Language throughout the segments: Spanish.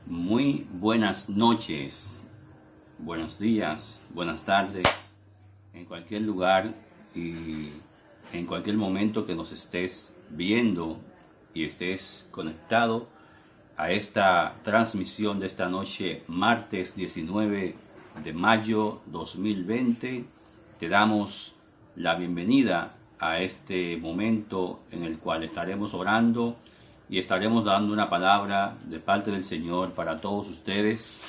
Muy buenas noches, buenos días, buenas tardes, en cualquier lugar y en cualquier momento que nos estés viendo y estés conectado a esta transmisión de esta noche, martes 19 de mayo 2020. Te damos la bienvenida a este momento en el cual estaremos orando y estaremos dando una palabra de parte del Señor para todos ustedes.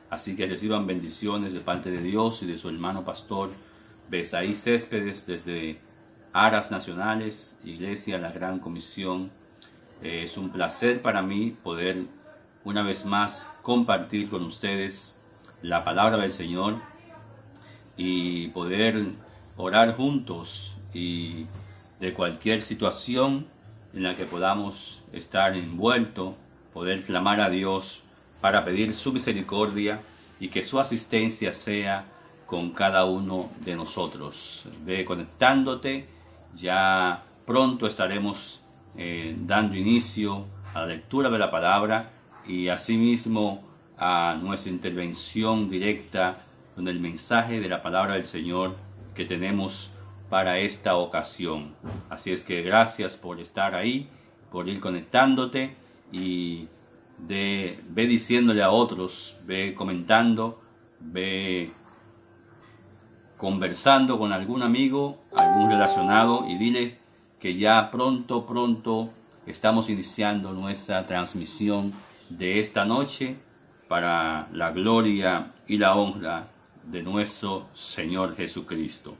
Así que reciban bendiciones de parte de Dios y de su hermano pastor Besaí Céspedes desde Aras Nacionales, Iglesia La Gran Comisión. Es un placer para mí poder una vez más compartir con ustedes la palabra del Señor y poder orar juntos y de cualquier situación en la que podamos estar envueltos, poder clamar a Dios para pedir su misericordia y que su asistencia sea con cada uno de nosotros. Ve conectándote, ya pronto estaremos dando inicio a la lectura de la palabra y asimismo a nuestra intervención directa con el mensaje de la palabra del Señor que tenemos para esta ocasión. Así es que gracias por estar ahí, por ir conectándote y ve diciéndole a otros, ve comentando, ve conversando con algún amigo, algún relacionado y dile que ya pronto estamos iniciando nuestra transmisión de esta noche para la gloria y la honra de nuestro Señor Jesucristo.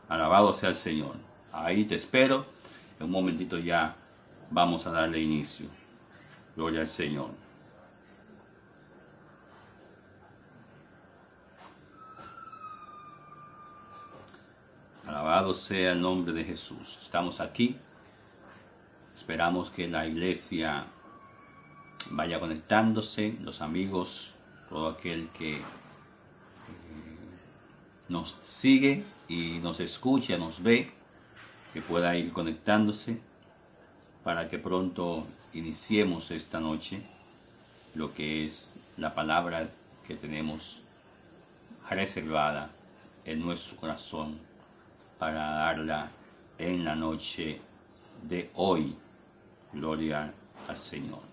Alabado sea el Señor. Ahí te espero. En un momentito ya vamos a darle inicio. Gloria al Señor. Alabado sea el nombre de Jesús. Estamos aquí. Esperamos que la iglesia vaya conectándose, los amigos, todo aquel que nos sigue y nos escucha, nos ve, que pueda ir conectándose para que pronto iniciemos esta noche lo que es la palabra que tenemos reservada en nuestro corazón para darla en la noche de hoy. Gloria al Señor.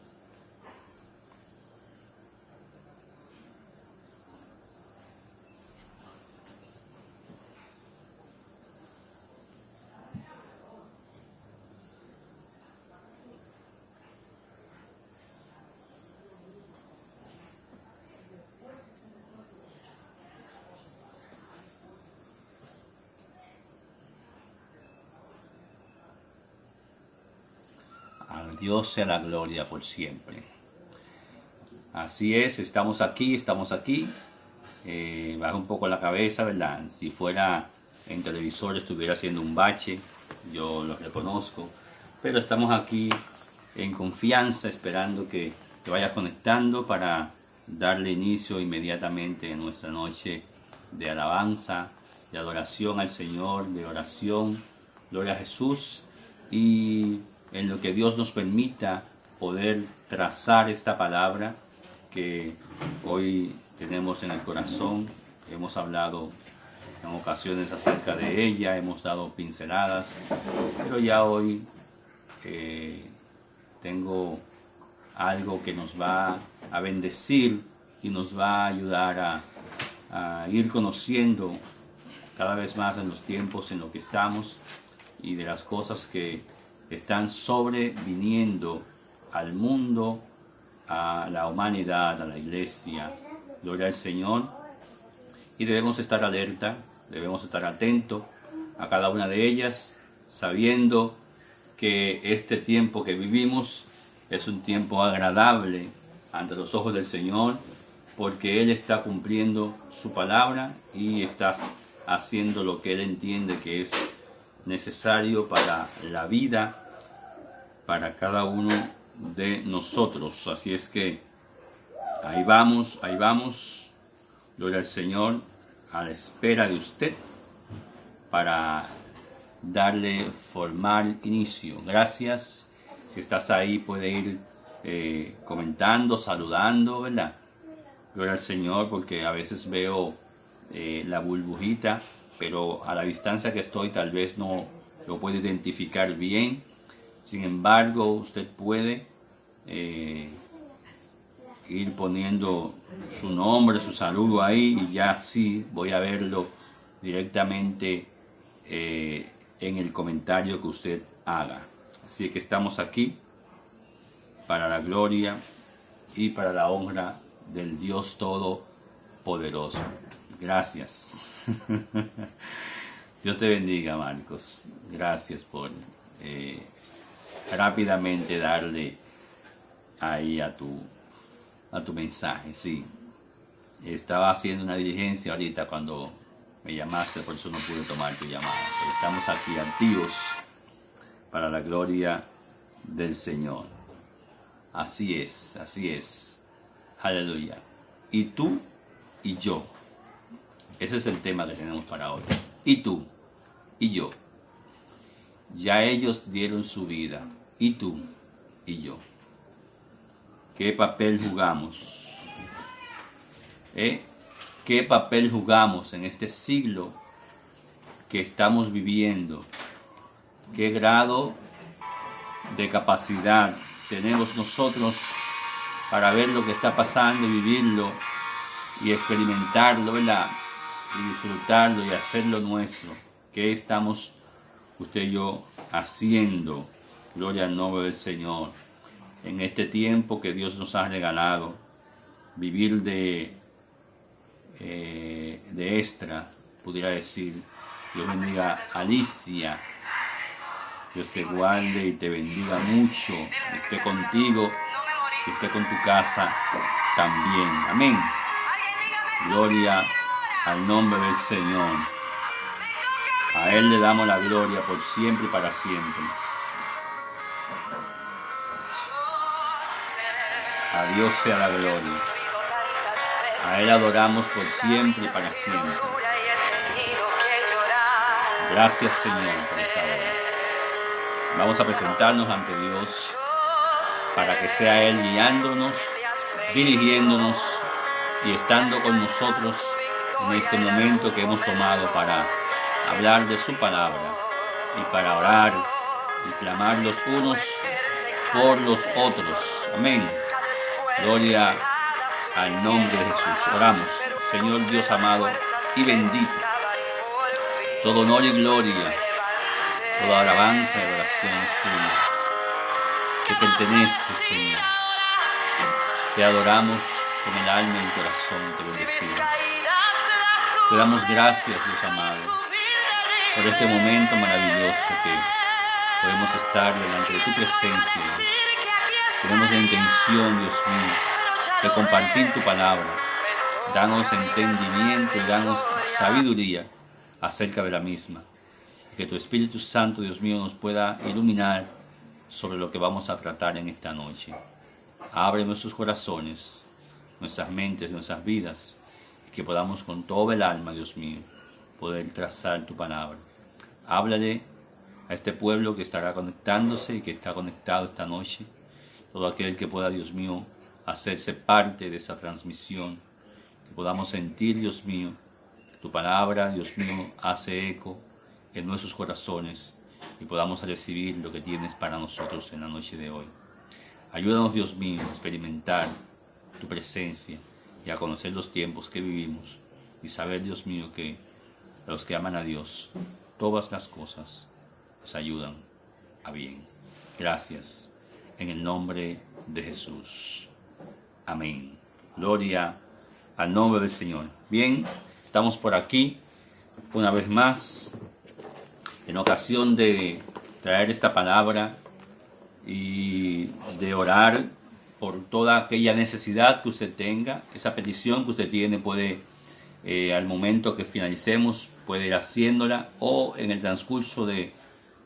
A Dios sea la gloria por siempre. Así es, estamos aquí. Baja un poco la cabeza, ¿verdad? Si fuera en televisor estuviera haciendo un bache, yo lo reconozco. Pero estamos aquí en confianza, esperando que te vayas conectando para darle inicio inmediatamente a nuestra noche de alabanza, de adoración al Señor, de oración, gloria a Jesús, y en lo que Dios nos permita poder trazar esta palabra que hoy tenemos en el corazón. Hemos hablado en ocasiones acerca de ella, hemos dado pinceladas, pero ya hoy tengo algo que nos va a bendecir y nos va a ayudar a ir conociendo cada vez más en los tiempos en los que estamos y de las cosas que están sobreviniendo al mundo, a la humanidad, a la iglesia. Gloria al Señor. Y debemos estar alerta, debemos estar atentos a cada una de ellas, sabiendo que este tiempo que vivimos es un tiempo agradable ante los ojos del Señor, porque Él está cumpliendo su palabra y está haciendo lo que Él entiende que es necesario para la vida, para cada uno de nosotros. Así es que ahí vamos, gloria al Señor, a la espera de usted para darle formal inicio. Gracias. Si estás ahí, puede ir comentando, saludando, ¿verdad? Gloria al Señor, porque a veces veo la burbujita, pero a la distancia que estoy tal vez no lo puedo identificar bien. Sin embargo, usted puede ir poniendo su nombre, su saludo ahí, y ya sí voy a verlo directamente en el comentario que usted haga. Así que estamos aquí para la gloria y para la honra del Dios Todopoderoso. Gracias. Dios te bendiga, Marcos. Gracias por rápidamente darle ahí a tu mensaje. Sí, estaba haciendo una diligencia ahorita cuando me llamaste, por eso no pude tomar tu llamada. Pero estamos aquí activos para la gloria del Señor. Así es, así es. Aleluya. Y tú y yo. Ese es el tema que tenemos para hoy. Y tú y yo. Ya ellos dieron su vida. Y tú y yo. ¿Qué papel jugamos? ¿Qué papel jugamos en este siglo que estamos viviendo? ¿Qué grado de capacidad tenemos nosotros para ver lo que está pasando y vivirlo y experimentarlo, ¿verdad? Y disfrutarlo y hacerlo nuestro? ¿Qué estamos usted y yo haciendo? Gloria al nombre del Señor. En este tiempo que Dios nos ha regalado, vivir de extra, pudiera decir. Dios bendiga a Alicia. Dios te guarde y te bendiga mucho. Esté contigo y esté con tu casa también. Amén. Gloria al nombre del Señor. A Él le damos la gloria por siempre y para siempre. A Dios sea la gloria. A Él adoramos por siempre y para siempre. Gracias, Señor, por esta hora. Vamos a presentarnos ante Dios para que sea Él guiándonos, dirigiéndonos y estando con nosotros en este momento que hemos tomado para hablar de su palabra y para orar y clamar los unos por los otros. Amén. Gloria al nombre de Jesús. Oramos. Señor Dios amado y bendito, todo honor y gloria, toda alabanza y adoración es tuya. Te pertenece, Señor. Te adoramos con el alma y el corazón, te bendecimos. Te damos gracias, Dios amado, por este momento maravilloso que podemos estar delante de tu presencia. Tenemos la intención, Dios mío, de compartir tu palabra. Danos entendimiento y danos sabiduría acerca de la misma. Que tu Espíritu Santo, Dios mío, nos pueda iluminar sobre lo que vamos a tratar en esta noche. Abre nuestros corazones, nuestras mentes, nuestras vidas, y que podamos con todo el alma, Dios mío, poder trazar tu palabra. Háblale a este pueblo que estará conectándose y que está conectado esta noche. Todo aquel que pueda, Dios mío, hacerse parte de esa transmisión, que podamos sentir, Dios mío, que tu palabra, Dios mío, hace eco en nuestros corazones y podamos recibir lo que tienes para nosotros en la noche de hoy. Ayúdanos, Dios mío, a experimentar tu presencia y a conocer los tiempos que vivimos y saber, Dios mío, que a los que aman a Dios, todas las cosas les ayudan a bien. Gracias. En el nombre de Jesús. Amén. Gloria al nombre del Señor. Bien, estamos por aquí una vez más en ocasión de traer esta palabra y de orar por toda aquella necesidad que usted tenga, esa petición que usted tiene. Puede, al momento que finalicemos, puede ir haciéndola, o en el transcurso de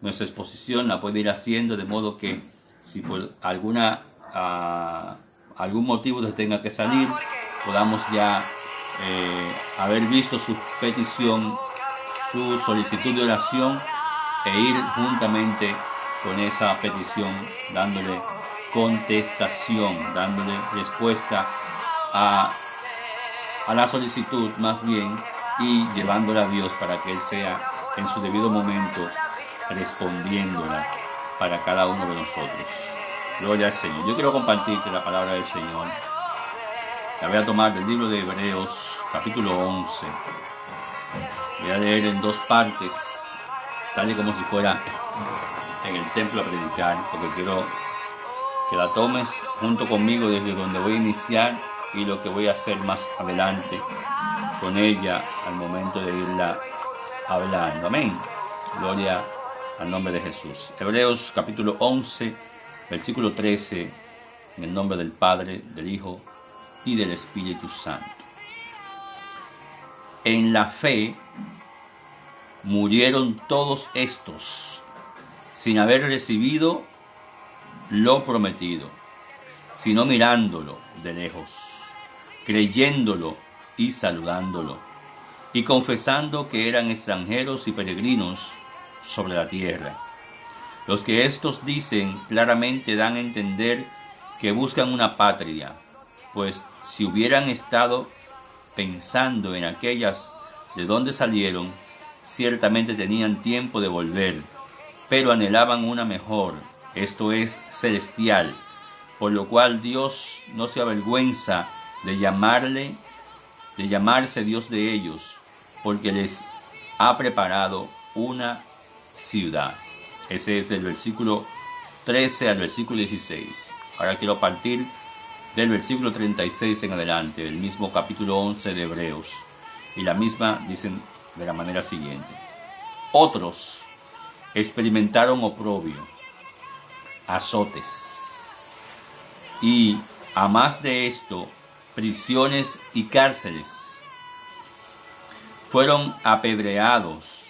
nuestra exposición la puede ir haciendo, de modo que si por algún motivo se tenga que salir, podamos ya haber visto su petición, su solicitud de oración, e ir juntamente con esa petición dándole contestación, dándole respuesta a la solicitud más bien, y llevándola a Dios para que Él sea en su debido momento respondiéndola para cada uno de nosotros. Gloria al Señor. Yo quiero compartirte la palabra del Señor. La voy a tomar del libro de Hebreos, capítulo 11. Voy a leer en dos partes, tal y como si fuera en el templo a predicar, porque quiero que la tomes junto conmigo desde donde voy a iniciar y lo que voy a hacer más adelante con ella al momento de irla hablando. Amén. Gloria al nombre de Jesús. Hebreos capítulo 11, versículo 13, en el nombre del Padre, del Hijo y del Espíritu Santo. En la fe murieron todos estos, sin haber recibido lo prometido, sino mirándolo de lejos, creyéndolo y saludándolo, y confesando que eran extranjeros y peregrinos sobre la tierra. Los que estos dicen claramente dan a entender que buscan una patria, pues si hubieran estado pensando en aquellas de donde salieron, ciertamente tenían tiempo de volver, pero anhelaban una mejor, esto es, celestial, por lo cual Dios no se avergüenza de llamarse Dios de ellos, porque les ha preparado una ciudad. Ese es del versículo 13 al versículo 16. Ahora quiero partir del versículo 36 en adelante, del mismo capítulo 11 de Hebreos. Y la misma dicen de la manera siguiente. Otros experimentaron oprobio, azotes, y a más de esto, prisiones y cárceles. Fueron apedreados,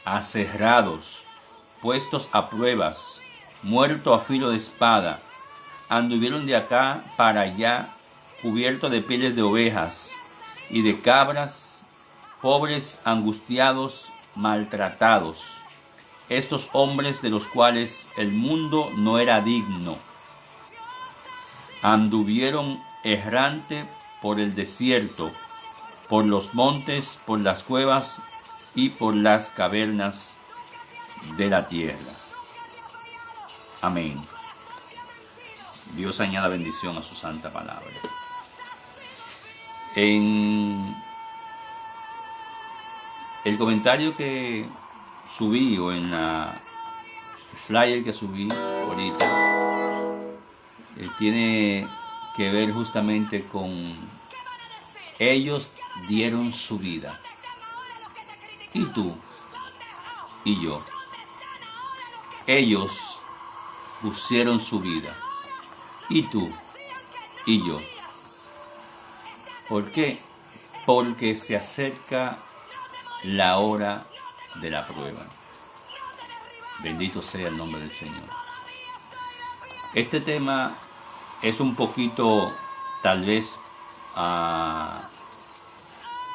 aserrados, puestos a pruebas, muertos a filo de espada. Anduvieron de acá para allá, cubiertos de pieles de ovejas y de cabras, pobres, angustiados, maltratados. Estos hombres de los cuales el mundo no era digno, anduvieron errante por el desierto, por los montes, por las cuevas y por las cavernas de la tierra. Amén. Dios añada bendición a su santa palabra. En el comentario que subí, o en la flyer que subí ahorita, tiene que ver justamente con ellos dieron su vida, y tú y yo. Ellos pusieron su vida, y tú y yo. ¿Por qué? Porque se acerca la hora de la prueba. Bendito sea el nombre del Señor. Este tema es un poquito, tal vez,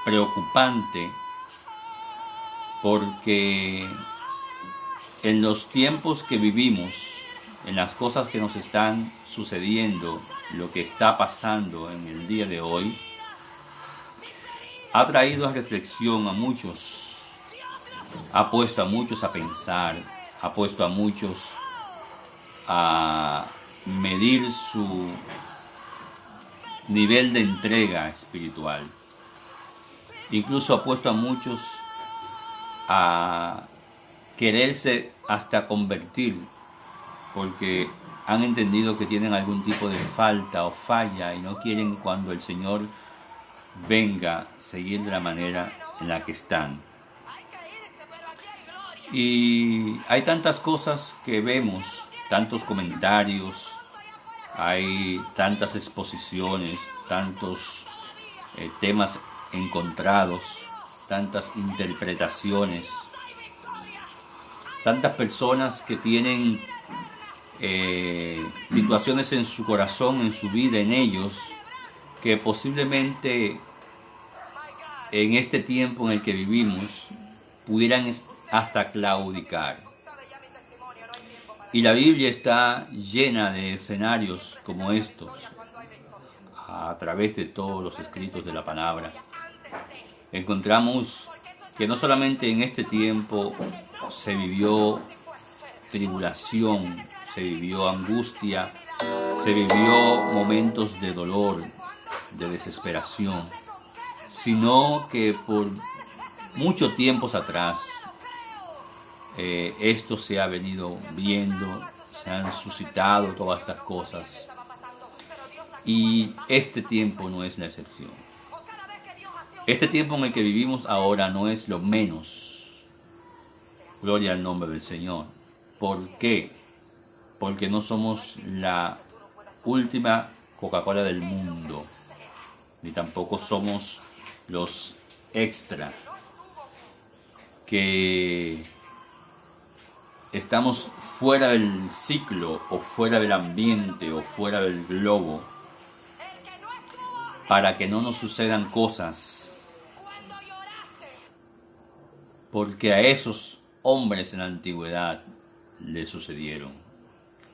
preocupante, porque en los tiempos que vivimos, en las cosas que nos están sucediendo, lo que está pasando en el día de hoy, ha traído a reflexión a muchos, ha puesto a muchos a pensar, ha puesto a muchos a medir su nivel de entrega espiritual. Incluso ha puesto a muchos a quererse hasta convertir, porque han entendido que tienen algún tipo de falta o falla y no quieren, cuando el Señor venga, seguir de la manera en la que están. Y hay tantas cosas que vemos, tantos comentarios, hay tantas exposiciones, tantos temas encontrados, tantas interpretaciones, tantas personas que tienen situaciones en su corazón, en su vida, en ellos, que posiblemente en este tiempo en el que vivimos pudieran hasta claudicar. Y la Biblia está llena de escenarios como estos, a través de todos los escritos de la palabra. Encontramos que no solamente en este tiempo se vivió tribulación, se vivió angustia, se vivió momentos de dolor, de desesperación, sino que por muchos tiempos atrás esto se ha venido viendo, se han suscitado todas estas cosas, y este tiempo no es la excepción. Este tiempo en el que vivimos ahora no es lo menos. Gloria al nombre del Señor. ¿Por qué? Porque no somos la última Coca-Cola del mundo, ni tampoco somos los extra que estamos fuera del ciclo o fuera del ambiente o fuera del globo para que no nos sucedan cosas, porque a esos hombres en la antigüedad les sucedieron.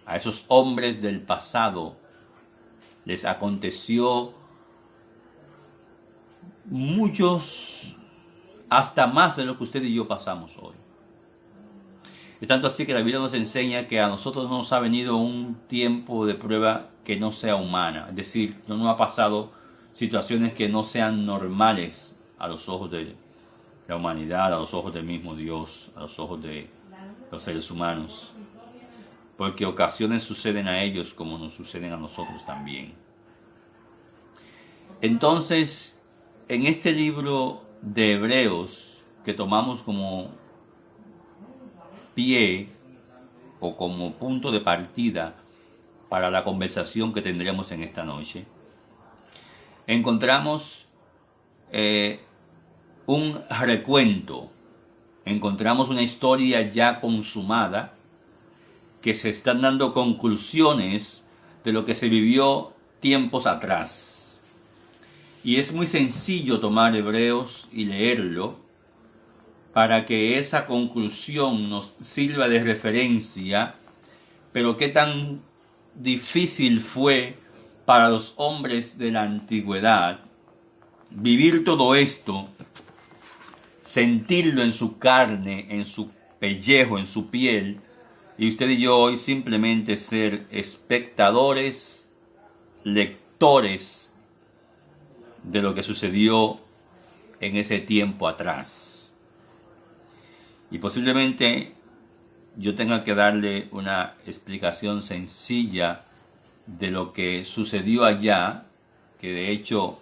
A esos hombres del pasado les aconteció muchos, hasta más de lo que usted y yo pasamos hoy. Es tanto así que la Biblia nos enseña que a nosotros no nos ha venido un tiempo de prueba que no sea humana. Es decir, no nos ha pasado situaciones que no sean normales a los ojos de la humanidad, a los ojos del mismo Dios, a los ojos de los seres humanos. Porque ocasiones suceden a ellos como nos suceden a nosotros también. Entonces, en este libro de Hebreos que tomamos como pie o como punto de partida para la conversación que tendremos en esta noche, encontramos un recuento, encontramos una historia ya consumada, que se están dando conclusiones de lo que se vivió tiempos atrás. Y es muy sencillo tomar Hebreos y leerlo para que esa conclusión nos sirva de referencia, pero qué tan difícil fue para los hombres de la antigüedad vivir todo esto, sentirlo en su carne, en su pellejo, en su piel, y usted y yo hoy simplemente ser espectadores, lectores de lo que sucedió en ese tiempo atrás. Y posiblemente yo tenga que darle una explicación sencilla de lo que sucedió allá, que de hecho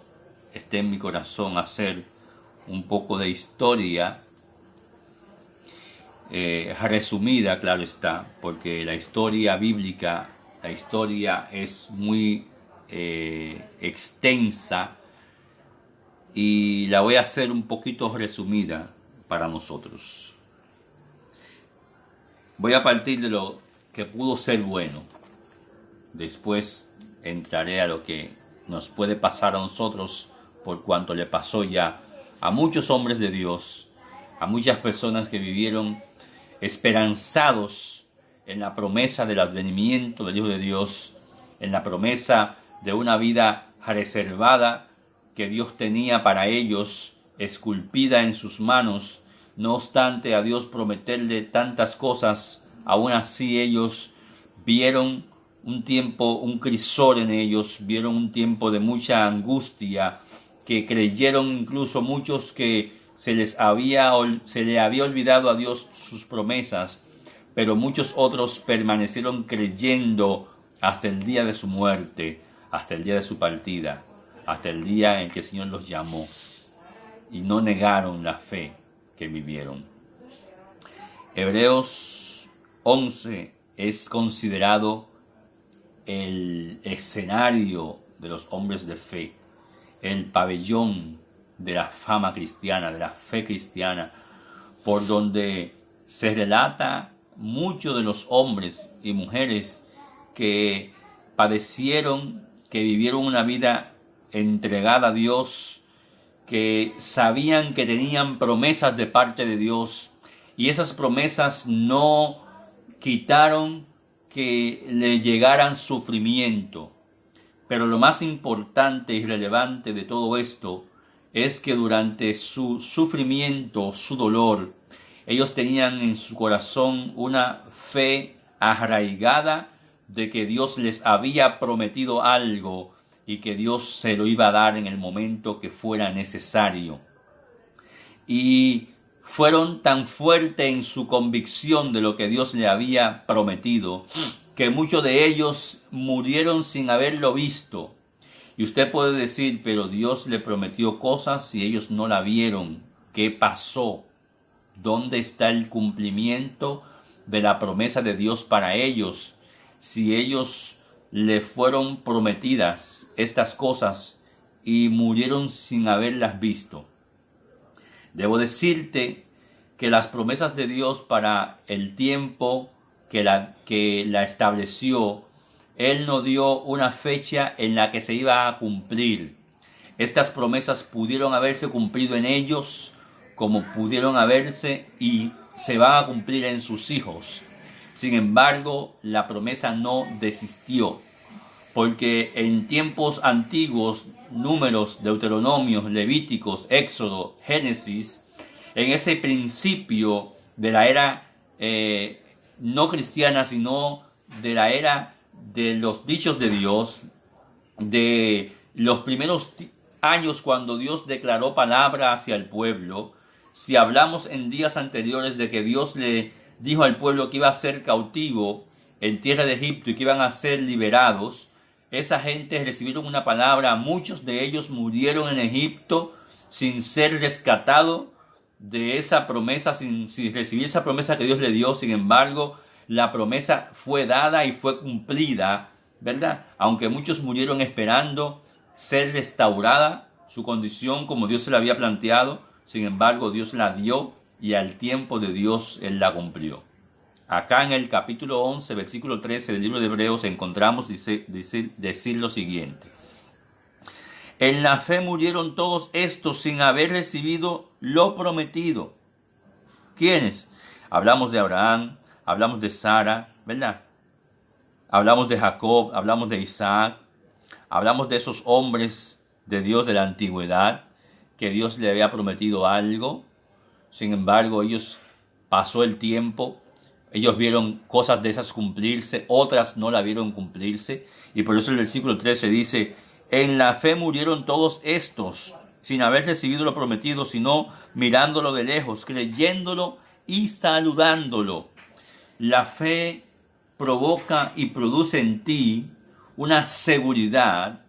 está en mi corazón hacer un poco de historia, resumida, claro está, porque la historia bíblica, la historia es muy extensa, y la voy a hacer un poquito resumida para nosotros. Voy a partir de lo que pudo ser bueno. Después entraré a lo que nos puede pasar a nosotros, por cuanto le pasó ya a muchos hombres de Dios, a muchas personas que vivieron esperanzados en la promesa del advenimiento del Hijo de Dios, en la promesa de una vida reservada que Dios tenía para ellos, esculpida en sus manos. No obstante a Dios prometerle tantas cosas, aún así ellos vieron un tiempo, un crisol en ellos, vieron un tiempo de mucha angustia, que creyeron incluso muchos que se le había olvidado a Dios sus promesas, pero muchos otros permanecieron creyendo hasta el día de su muerte, hasta el día de su partida, hasta el día en que el Señor los llamó, y no negaron la fe que vivieron. Hebreos 11 es considerado el escenario de los hombres de fe, el pabellón de la fama cristiana, de la fe cristiana, por donde se relata muchos de los hombres y mujeres que padecieron, que vivieron una vida entregada a Dios, que sabían que tenían promesas de parte de Dios, y esas promesas no quitaron que le llegaran sufrimiento. Pero lo más importante y relevante de todo esto es que durante su sufrimiento, su dolor, ellos tenían en su corazón una fe arraigada de que Dios les había prometido algo y que Dios se lo iba a dar en el momento que fuera necesario. Y fueron tan fuertes en su convicción de lo que Dios le había prometido, que muchos de ellos murieron sin haberlo visto. Y usted puede decir, pero Dios le prometió cosas y ellos no la vieron. ¿Qué pasó? ¿Dónde está el cumplimiento de la promesa de Dios para ellos? Si ellos le fueron prometidas estas cosas y murieron sin haberlas visto. Debo decirte que las promesas de Dios para el tiempo que la estableció, Él no dio una fecha en la que se iba a cumplir. Estas promesas pudieron haberse cumplido en ellos, como pudieron haberse y se van a cumplir en sus hijos. Sin embargo, la promesa no desistió, porque en tiempos antiguos, Números, Deuteronomios, Levíticos, Éxodo, Génesis, en ese principio de la era no cristiana, sino de la era de los dichos de Dios, de los primeros años cuando Dios declaró palabra hacia el pueblo. Si hablamos en días anteriores de que Dios le dijo al pueblo que iba a ser cautivo en tierra de Egipto y que iban a ser liberados, esa gente recibieron una palabra, muchos de ellos murieron en Egipto sin ser rescatados de esa promesa, sin recibir esa promesa que Dios le dio. Sin embargo, la promesa fue dada y fue cumplida, ¿verdad? Aunque muchos murieron esperando ser restaurada su condición como Dios se la había planteado, sin embargo, Dios la dio y al tiempo de Dios Él la cumplió. Acá en el capítulo 11, versículo 13 del libro de Hebreos encontramos decir lo siguiente. En la fe murieron todos estos sin haber recibido lo prometido. ¿Quiénes? Hablamos de Abraham, hablamos de Sara, ¿verdad? Hablamos de Jacob, hablamos de Isaac, hablamos de esos hombres de Dios de la antigüedad, que Dios le había prometido algo. Sin embargo, pasó el tiempo, ellos vieron cosas de esas cumplirse, otras no la vieron cumplirse. Y por eso el versículo 13 dice, en la fe murieron todos estos, sin haber recibido lo prometido, sino mirándolo de lejos, creyéndolo y saludándolo. La fe provoca y produce en ti una seguridad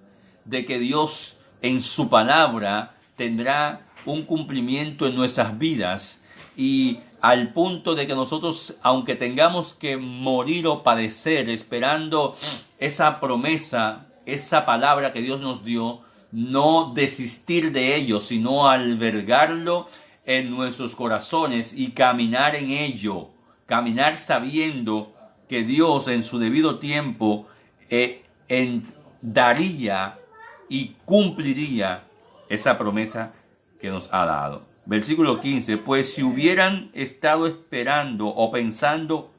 de que Dios en su palabra tendrá un cumplimiento en nuestras vidas, y al punto de que nosotros, aunque tengamos que morir o padecer esperando esa promesa, esa palabra que Dios nos dio, no desistir de ello, sino albergarlo en nuestros corazones y caminar en ello, caminar sabiendo que Dios en su debido tiempo daría y cumpliría esa promesa que nos ha dado. Versículo 15, pues si hubieran estado esperando o pensando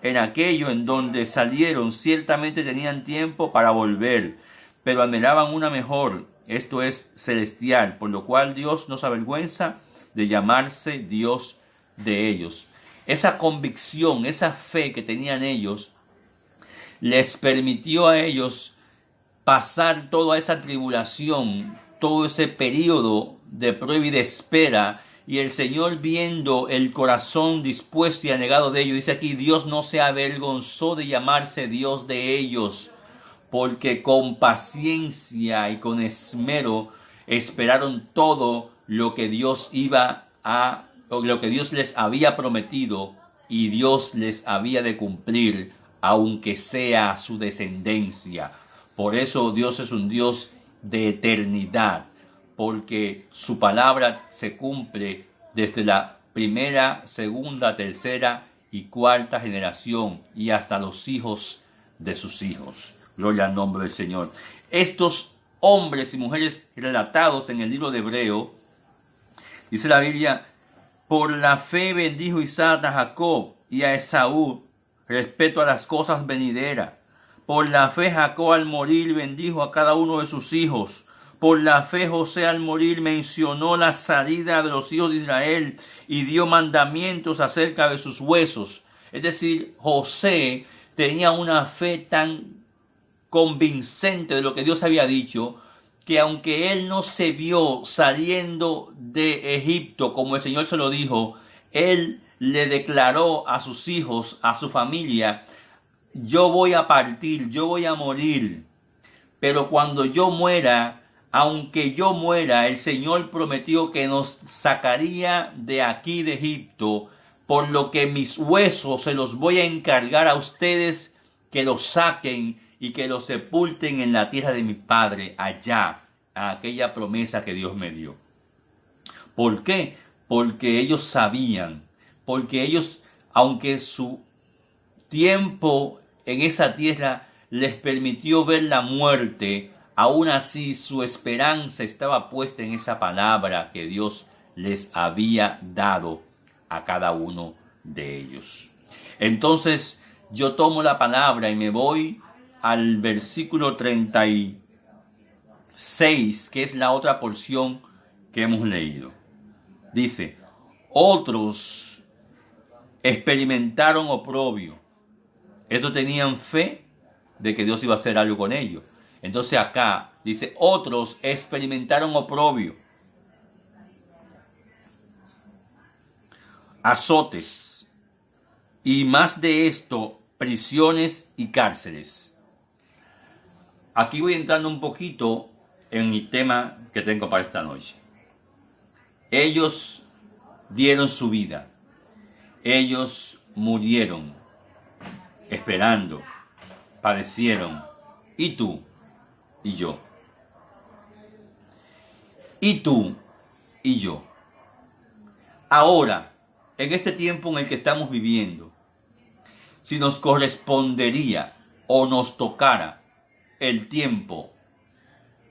en aquello en donde salieron, ciertamente tenían tiempo para volver, pero anhelaban una mejor, esto es celestial, por lo cual Dios no se avergüenza de llamarse Dios de ellos. Esa convicción, esa fe que tenían ellos, les permitió a ellos pasar toda esa tribulación, todo ese periodo de prueba y de espera, y el Señor, viendo el corazón dispuesto y anegado de ellos, dice aquí, Dios no se avergonzó de llamarse Dios de ellos, porque con paciencia y con esmero esperaron todo lo que Dios lo que Dios les había prometido, y Dios les había de cumplir, aunque sea su descendencia. Por eso Dios es un Dios de eternidad, porque su palabra se cumple desde la primera, segunda, tercera y cuarta generación y hasta los hijos de sus hijos. Gloria al nombre del Señor. Estos hombres y mujeres relatados en el libro de Hebreo, dice la Biblia, por la fe bendijo Isaac a Jacob y a Esaú, respeto a las cosas venideras. Por la fe Jacob al morir bendijo a cada uno de sus hijos. Por la fe José al morir mencionó la salida de los hijos de Israel y dio mandamientos acerca de sus huesos. Es decir, José tenía una fe tan convincente de lo que Dios había dicho, que aunque él no se vio saliendo de Egipto como el Señor se lo dijo, él le declaró a sus hijos, a su familia: yo voy a partir, yo voy a morir, pero cuando yo muera, aunque yo muera, el Señor prometió que nos sacaría de aquí de Egipto, por lo que mis huesos se los voy a encargar a ustedes, que los saquen y que los sepulten en la tierra de mi padre, allá, a aquella promesa que Dios me dio. ¿Por qué? Porque ellos sabían, porque ellos, aunque su tiempo en esa tierra les permitió ver la muerte, aún así su esperanza estaba puesta en esa palabra que Dios les había dado a cada uno de ellos. Entonces yo tomo la palabra y me voy al versículo 36, que es la otra porción que hemos leído. Dice: otros experimentaron oprobio. Estos tenían fe de que Dios iba a hacer algo con ellos. Entonces acá dice: otros experimentaron oprobio, azotes, y más de esto, prisiones y cárceles. Aquí voy entrando un poquito en mi tema que tengo para esta noche. Ellos dieron su vida. Ellos murieron esperando, padecieron. ¿Y tú? Y yo. ¿Y tú? Y yo. Ahora, en este tiempo en el que estamos viviendo, si nos correspondería o nos tocara el tiempo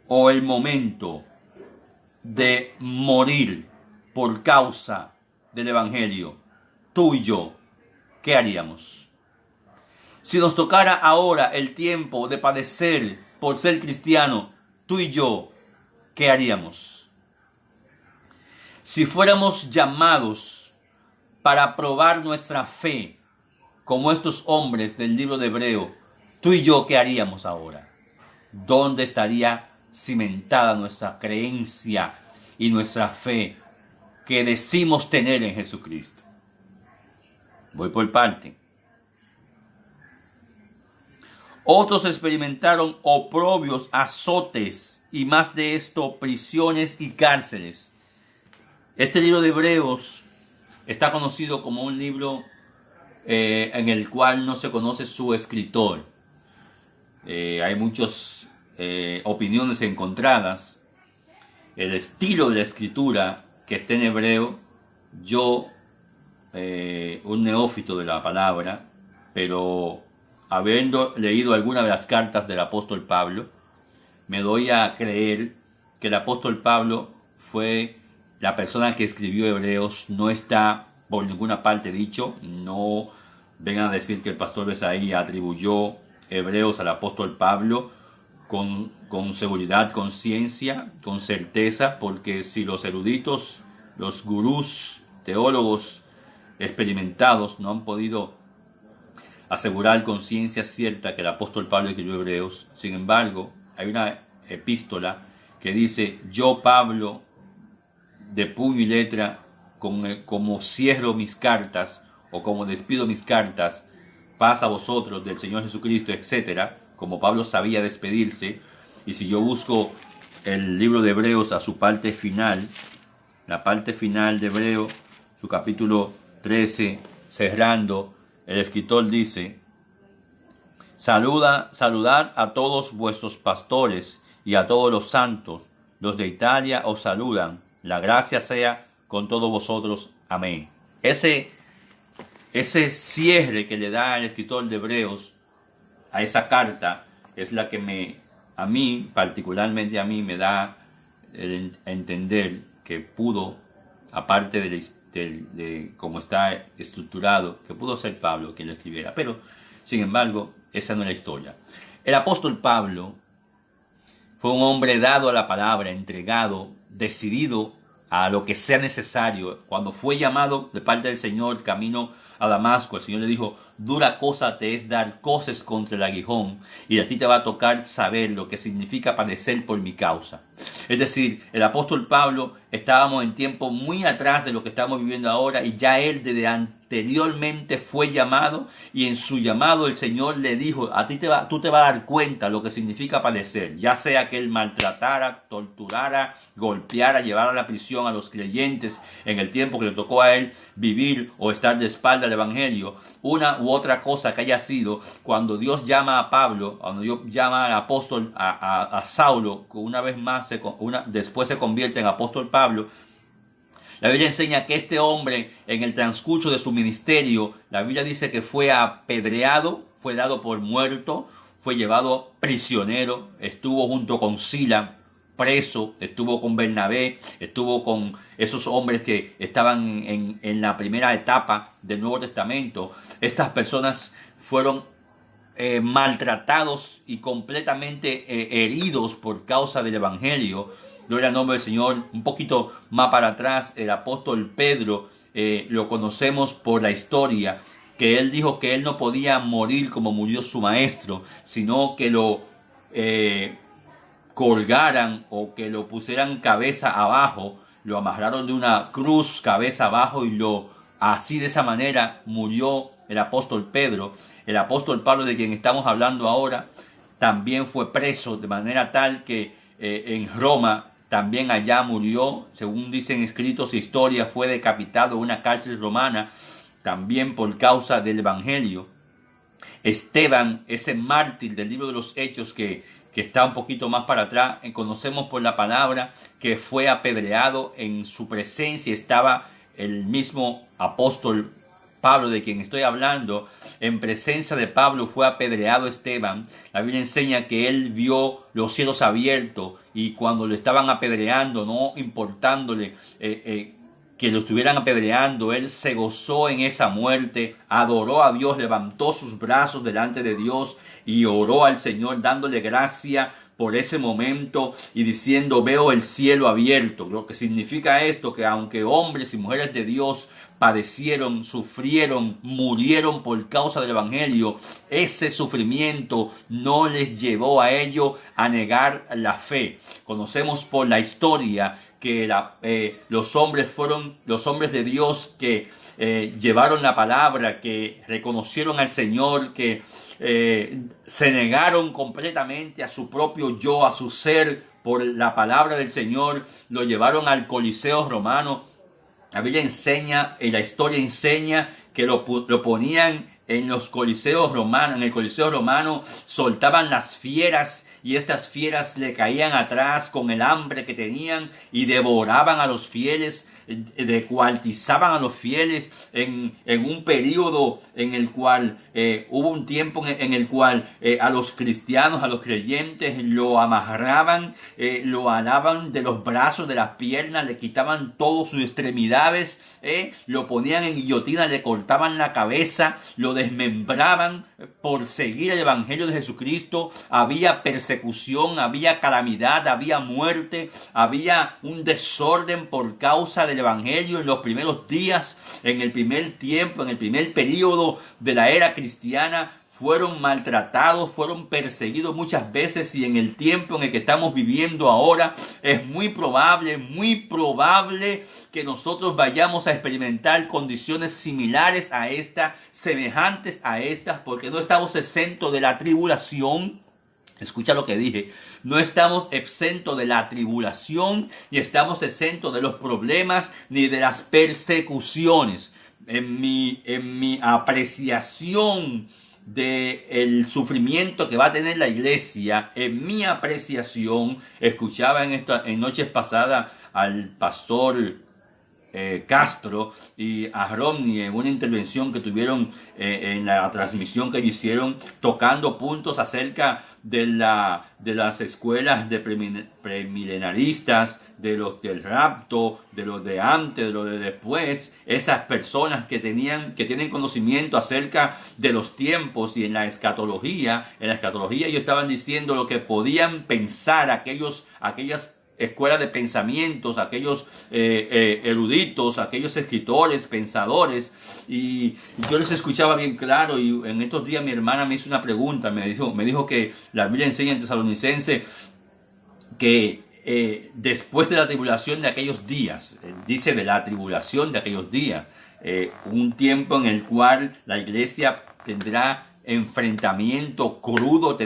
o el momento de morir por causa del Evangelio, tú y yo, ¿qué haríamos? Si nos tocara ahora el tiempo de padecer por ser cristiano, tú y yo, ¿qué haríamos? Si fuéramos llamados para probar nuestra fe, como estos hombres del libro de Hebreo, tú y yo, ¿qué haríamos ahora? ¿Dónde estaría cimentada nuestra creencia y nuestra fe que decimos tener en Jesucristo? Voy por parte. Otros experimentaron oprobios, azotes, y más de esto, prisiones y cárceles. Este libro de Hebreos está conocido como un libro en el cual no se conoce su escritor. Hay muchas opiniones encontradas. El estilo de la escritura que está en hebreo, yo, un neófito de la palabra, pero habiendo leído algunas de las cartas del apóstol Pablo, me doy a creer que el apóstol Pablo fue la persona que escribió Hebreos. No está por ninguna parte dicho, no vengan a decir que el pastor Besaí atribuyó Hebreos al apóstol Pablo con seguridad, con ciencia, con certeza, porque si los eruditos, los gurús, teólogos experimentados no han podido asegurar con ciencia cierta que el apóstol Pablo escribió Hebreos, sin embargo, hay una epístola que dice: yo, Pablo, de puño y letra, como cierro mis cartas o como despido mis cartas, paz a vosotros del Señor Jesucristo, etc. Como Pablo sabía despedirse. Y si yo busco el libro de Hebreos a su parte final, la parte final de Hebreos, su capítulo 13, cerrando, el escritor dice: saludad a todos vuestros pastores y a todos los santos. Los de Italia os saludan. La gracia sea con todos vosotros. Amén. Ese cierre que le da el escritor de Hebreos a esa carta es la que particularmente a mí, me da a entender que pudo, aparte de cómo está estructurado, que pudo ser Pablo quien lo escribiera. Pero, sin embargo, esa no es la historia. El apóstol Pablo fue un hombre dado a la palabra, entregado, decidido a lo que sea necesario. Cuando fue llamado de parte del Señor camino a Damasco, el Señor le dijo: dura cosa te es dar coces contra el aguijón, y a ti te va a tocar saber lo que significa padecer por mi causa. Es decir, el apóstol Pablo, estábamos en tiempo muy atrás de lo que estamos viviendo ahora, y ya él desde anteriormente fue llamado, y en su llamado el Señor le dijo: tú te vas a dar cuenta lo que significa padecer, ya sea que él maltratara, torturara, golpeara, llevara a la prisión a los creyentes en el tiempo que le tocó a él vivir o estar de espalda al evangelio, una u otra cosa que haya sido. Cuando Dios llama a Pablo, cuando Dios llama al apóstol a Saulo, que una vez más después se convierte en apóstol Pablo, la Biblia enseña que este hombre, en el transcurso de su ministerio, la Biblia dice que fue apedreado, fue dado por muerto, fue llevado prisionero, estuvo junto con Sila preso, estuvo con Bernabé, estuvo con esos hombres que estaban en la primera etapa del Nuevo Testamento. Estas personas fueron maltratados y completamente heridos por causa del Evangelio. Gloria al nombre del Señor. Un poquito más para atrás, el apóstol Pedro, lo conocemos por la historia, que él dijo que él no podía morir como murió su maestro, sino que lo colgaran o que lo pusieran cabeza abajo, lo amarraron de una cruz cabeza abajo, y así de esa manera murió el apóstol Pedro. El apóstol Pablo, de quien estamos hablando ahora, también fue preso de manera tal que en Roma también allá murió, según dicen escritos e historias, fue decapitado en una cárcel romana, también por causa del evangelio. Esteban, ese mártir del libro de los Hechos que está un poquito más para atrás, conocemos por la palabra que fue apedreado. En su presencia estaba el mismo apóstol Pablo, de quien estoy hablando. En presencia de Pablo fue apedreado Esteban. La Biblia enseña que él vio los cielos abiertos, y cuando lo estaban apedreando, no importándole que lo estuvieran apedreando, él se gozó en esa muerte, adoró a Dios, levantó sus brazos delante de Dios y oró al Señor, dándole gracia por ese momento y diciendo: veo el cielo abierto. Lo que significa esto, que aunque hombres y mujeres de Dios padecieron, sufrieron, murieron por causa del evangelio, ese sufrimiento no les llevó a ellos a negar la fe. Conocemos por la historia que los hombres de Dios que llevaron la palabra, que reconocieron al Señor, que se negaron completamente a su propio yo, a su ser, por la palabra del Señor, lo llevaron al Coliseo romano. La Biblia enseña, y la historia enseña, que lo ponían en los coliseos romanos. En el Coliseo romano soltaban las fieras, y estas fieras le caían atrás con el hambre que tenían y devoraban a los fieles, descuartizaban a los fieles en un periodo en el cual hubo un tiempo en el cual a los cristianos, a los creyentes, lo amarraban, lo alaban de los brazos, de las piernas, le quitaban todas sus extremidades, lo ponían en guillotina, le cortaban la cabeza, lo desmembraban por seguir el evangelio de Jesucristo. Había persecución, había calamidad, había muerte, había un desorden por causa del evangelio en los primeros días, en el primer tiempo, en el primer periodo de la era cristiana. Fueron maltratados, fueron perseguidos muchas veces, y en el tiempo en el que estamos viviendo ahora es muy probable que nosotros vayamos a experimentar condiciones similares a estas, semejantes a estas, porque no estamos exentos de la tribulación. Escucha lo que dije: no estamos exentos de la tribulación, ni estamos exentos de los problemas, ni de las persecuciones. En mi apreciación del sufrimiento que va a tener la iglesia, en mi apreciación, escuchaba en noches pasadas al pastor Castro y a Romney en una intervención que tuvieron en la transmisión que hicieron, tocando puntos acerca de las escuelas de premilenaristas, de los del rapto, de los de antes, de los de después, esas personas que tienen conocimiento acerca de los tiempos. Y en la escatología ellos estaban diciendo lo que podían pensar aquellas escuelas de pensamientos, aquellos eruditos, aquellos escritores, pensadores. Y yo les escuchaba bien claro, y en estos días mi hermana me hizo una pregunta, me dijo que la Biblia enseña en Tesalonicense que después de la tribulación de aquellos días, dice de la tribulación de aquellos días, un tiempo en el cual la iglesia tendrá enfrentamiento crudo,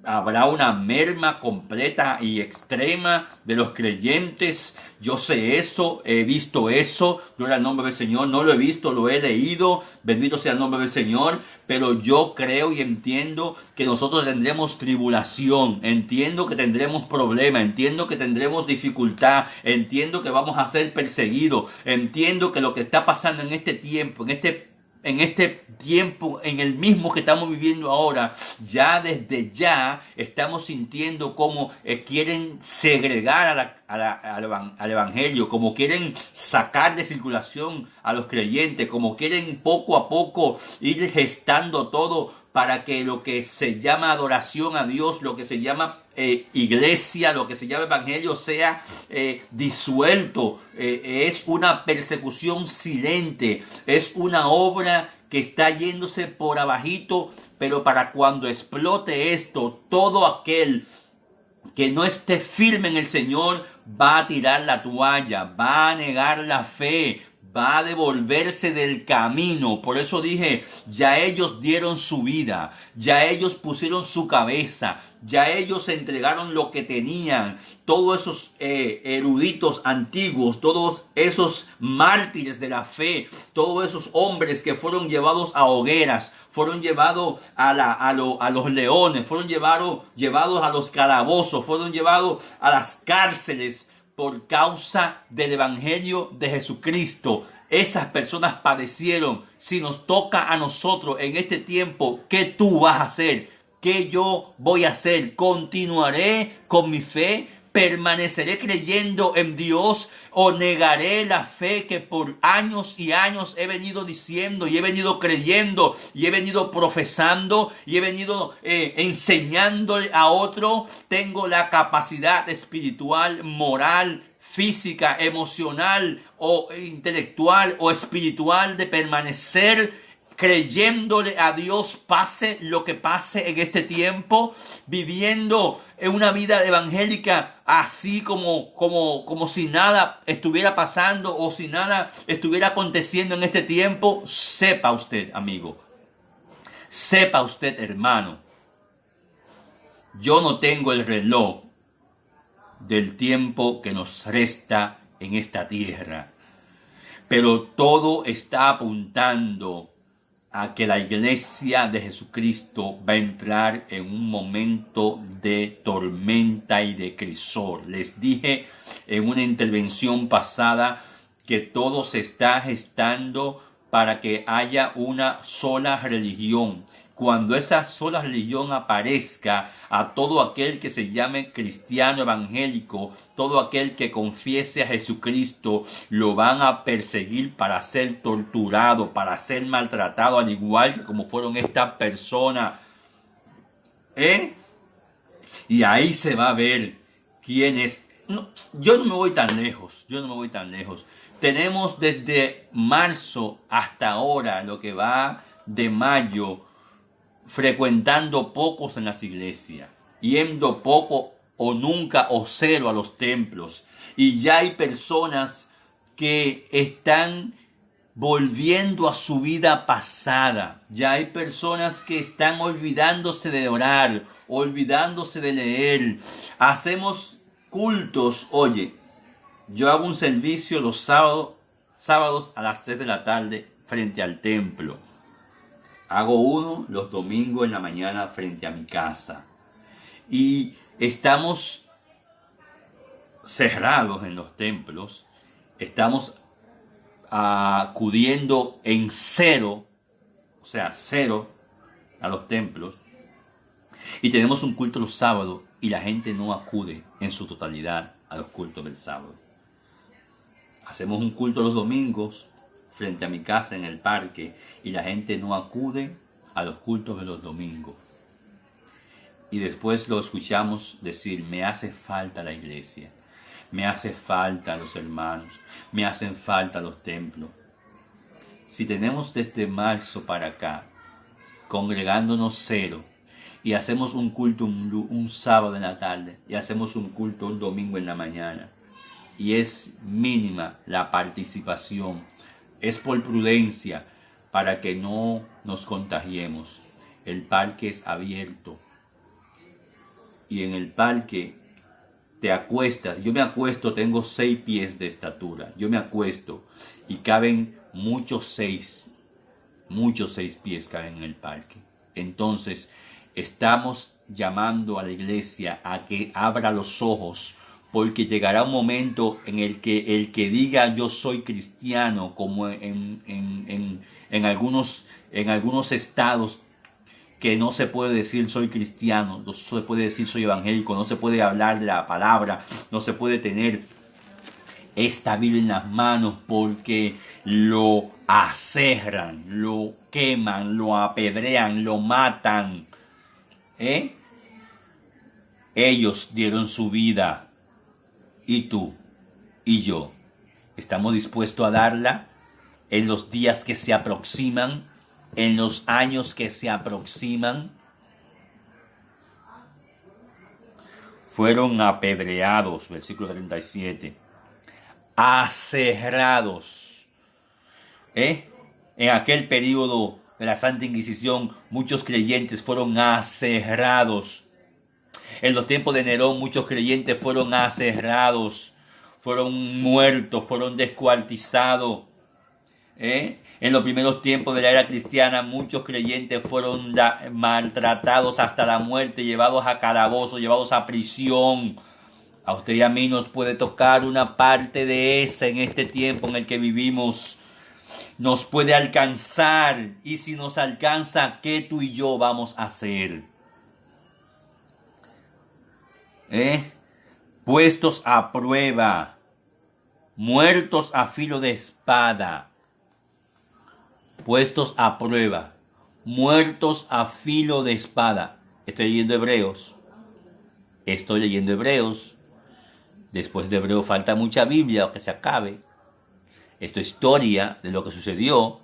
habrá una merma completa y extrema de los creyentes. Yo sé eso, he visto eso, gloria al nombre del Señor. No lo he visto, lo he leído, bendito sea el nombre del Señor. Pero yo creo y entiendo que nosotros tendremos tribulación, entiendo que tendremos problemas, entiendo que tendremos dificultad, entiendo que vamos a ser perseguidos, entiendo que lo que está pasando en este tiempo, en este tiempo, en el mismo que estamos viviendo ahora, ya desde ya estamos sintiendo como quieren segregar al evangelio, como quieren sacar de circulación a los creyentes, como quieren poco a poco ir gestando todo para que lo que se llama adoración a Dios, lo que se llama iglesia, lo que se llama evangelio sea disuelto. Es una persecución silente, es una obra que está yéndose por abajito, pero para cuando explote esto, todo aquel que no esté firme en el Señor va a tirar la toalla, va a negar la fe, va a devolverse del camino. Por eso dije, ya ellos dieron su vida, ya ellos pusieron su cabeza, ya ellos entregaron lo que tenían. Todos esos eruditos antiguos, todos esos mártires de la fe, todos esos hombres que fueron llevados a hogueras, fueron llevados a los leones, fueron llevados a los calabozos, fueron llevados a las cárceles por causa del evangelio de Jesucristo. Esas personas padecieron. Si nos toca a nosotros en este tiempo, ¿qué tú vas a hacer? ¿Qué yo voy a hacer? ¿Continuaré con mi fe? ¿Permaneceré creyendo en Dios o negaré la fe que por años y años he venido diciendo y he venido creyendo y he venido profesando y he venido enseñándole a otro? Tengo la capacidad espiritual, moral, física, emocional o intelectual o espiritual de permanecer creyéndole a Dios, pase lo que pase en este tiempo, viviendo en una vida evangélica así como si nada estuviera pasando o si nada estuviera aconteciendo en este tiempo. Sepa usted, amigo, sepa usted, hermano, yo no tengo el reloj del tiempo que nos resta en esta tierra, pero todo está apuntando a que la iglesia de Jesucristo va a entrar en un momento de tormenta y de crisol. Les dije en una intervención pasada que todo se está gestando para que haya una sola religión. Cuando esa sola religión aparezca, a todo aquel que se llame cristiano evangélico, todo aquel que confiese a Jesucristo, lo van a perseguir para ser torturado, para ser maltratado, al igual que como fueron estas personas. Y ahí se va a ver quién es. No, yo no me voy tan lejos, Tenemos desde marzo hasta ahora, lo que va de mayo, frecuentando pocos en las iglesias, yendo poco o nunca o cero a los templos. Y ya hay personas que están volviendo a su vida pasada. Ya hay personas que están olvidándose de orar, olvidándose de leer. Hacemos cultos. Oye, yo hago un servicio los sábados a las 3 de la tarde frente al templo. Hago uno los domingos en la mañana frente a mi casa. Y estamos cerrados en los templos estamos acudiendo en cero, o sea, cero a los templos, y tenemos un culto los sábados y la gente no acude en su totalidad a los cultos del sábado. Hacemos un culto los domingos frente a mi casa en el parque y la gente no acude a los cultos de los domingos. Y después lo escuchamos decir, me hace falta la iglesia, me hace falta los hermanos, me hacen falta los templos. Si tenemos desde marzo para acá, congregándonos cero, y hacemos un culto un sábado en la tarde, y hacemos un culto un domingo en la mañana, y es mínima la participación, es por prudencia, para que no nos contagiemos. El parque es abierto, y en el parque te acuestas. Yo me acuesto, tengo 6 pies de estatura, yo me acuesto, y caben muchos 6 pies caben en el parque. Entonces, estamos llamando a la iglesia a que abra los ojos, porque llegará un momento en el que diga yo soy cristiano, como en algunos estados, que no se puede decir soy cristiano, no se puede decir soy evangélico, no se puede hablar de la palabra, no se puede tener esta Biblia en las manos, porque lo aserran, lo queman, lo apedrean, lo matan. Ellos dieron su vida, y tú y yo estamos dispuestos a darla en los días que se aproximan, en los años que se aproximan. Fueron apedreados, versículo 37, aserrados. En aquel periodo de la Santa Inquisición, muchos creyentes fueron aserrados. En los tiempos de Nerón, muchos creyentes fueron aserrados, fueron muertos, fueron descuartizados. En los primeros tiempos de la era cristiana, muchos creyentes fueron maltratados hasta la muerte, llevados a calabozo, llevados a prisión. A usted y a mí nos puede tocar una parte de esa en este tiempo en el que vivimos. Nos puede alcanzar, y si nos alcanza, ¿qué tú y yo vamos a hacer? Puestos a prueba, muertos a filo de espada. Puestos a prueba, muertos a filo de espada. Estoy leyendo Hebreos. Después de Hebreos falta mucha Biblia que se acabe. Esto es historia de lo que sucedió.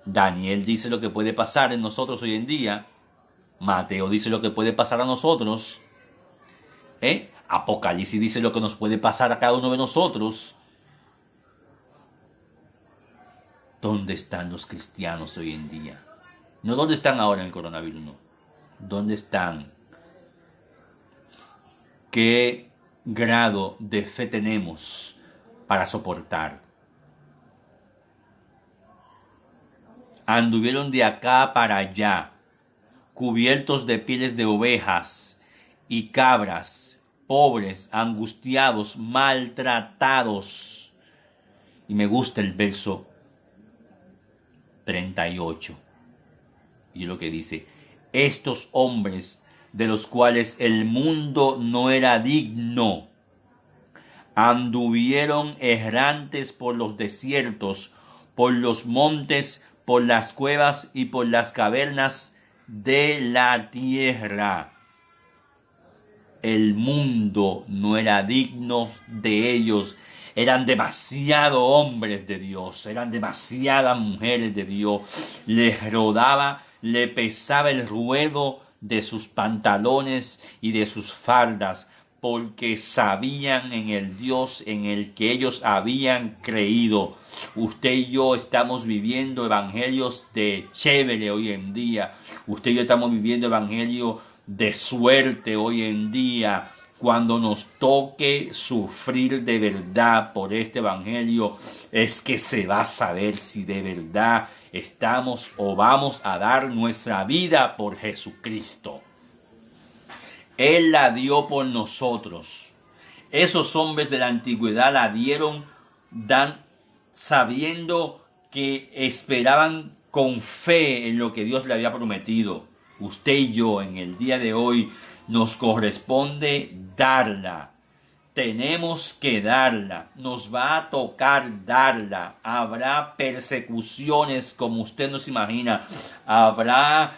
Daniel dice lo que puede pasar en nosotros hoy en día. Mateo dice lo que puede pasar a nosotros. Apocalipsis dice lo que nos puede pasar a cada uno de nosotros. ¿Dónde están los cristianos hoy en día? No dónde están ahora en el coronavirus, no. ¿Dónde están? ¿Qué grado de fe tenemos para soportar? Anduvieron de acá para allá, cubiertos de pieles de ovejas y cabras, pobres, angustiados, maltratados. Y me gusta el verso 38. Y lo que dice, estos hombres de los cuales el mundo no era digno, anduvieron errantes por los desiertos, por los montes, por las cuevas y por las cavernas de la tierra. El mundo no era digno de ellos. Eran demasiado hombres de Dios, eran demasiadas mujeres de Dios. Les rodaba, le pesaba el ruedo de sus pantalones y de sus faldas, porque sabían en el Dios en el que ellos habían creído. Usted y yo estamos viviendo evangelios de chévere hoy en día. Usted y yo estamos viviendo evangelio de suerte hoy en día. Cuando nos toque sufrir de verdad por este evangelio, es que se va a saber si de verdad estamos o vamos a dar nuestra vida por Jesucristo. Él la dio por nosotros. Esos hombres de la antigüedad la dieron sabiendo que esperaban con fe en lo que Dios le había prometido. Usted y yo en el día de hoy nos corresponde darla. Tenemos que darla, nos va a tocar darla. Habrá persecuciones como usted no se imagina, habrá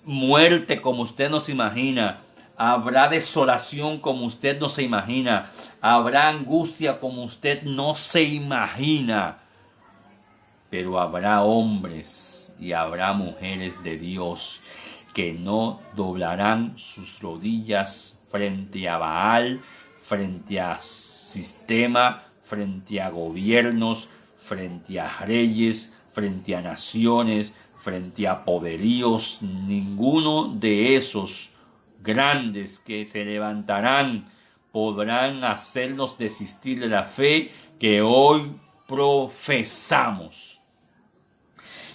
muerte como usted no se imagina, habrá desolación como usted no se imagina, habrá angustia como usted no se imagina, pero habrá hombres y habrá mujeres de Dios que no doblarán sus rodillas frente a Baal, frente a sistema, frente a gobiernos, frente a reyes, frente a naciones, frente a poderíos. Ninguno de esos grandes que se levantarán podrán hacernos desistir de la fe que hoy profesamos.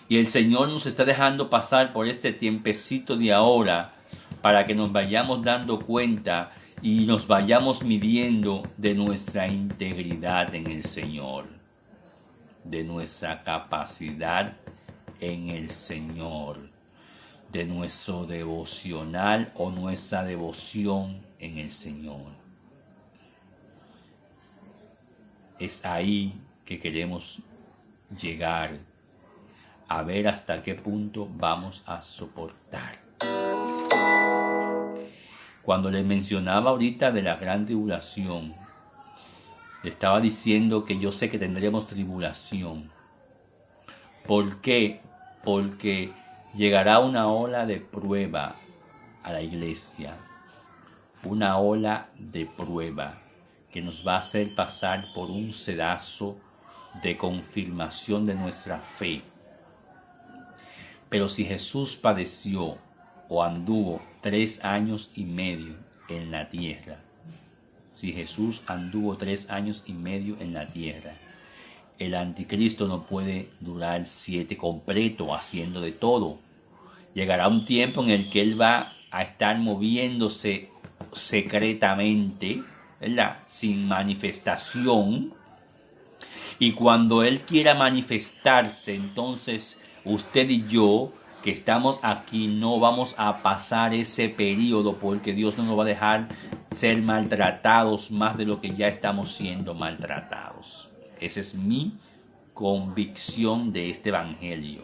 Y el Señor nos está dejando pasar por este tiempecito de ahora para que nos vayamos dando cuenta y nos vayamos midiendo de nuestra integridad en el Señor, de nuestra capacidad en el Señor, de nuestro devocional o nuestra devoción en el Señor. Es ahí que queremos llegar a ver hasta qué punto vamos a soportar. Cuando les mencionaba ahorita de la gran tribulación, le estaba diciendo que yo sé que tendremos tribulación. ¿Por qué? Porque llegará una ola de prueba a la iglesia. Una ola de prueba que nos va a hacer pasar por un sedazo de confirmación de nuestra fe. Pero si Jesús padeció o anduvo 3 años y medio en la tierra, si Jesús anduvo 3 años y medio en la tierra, el anticristo no puede durar 7 completo haciendo de todo. Llegará un tiempo en el que él va a estar moviéndose secretamente, ¿verdad?, sin manifestación. Y cuando él quiera manifestarse, entonces usted y yo que estamos aquí no vamos a pasar ese periodo, porque Dios no nos va a dejar ser maltratados más de lo que ya estamos siendo maltratados. Esa es mi convicción de este evangelio.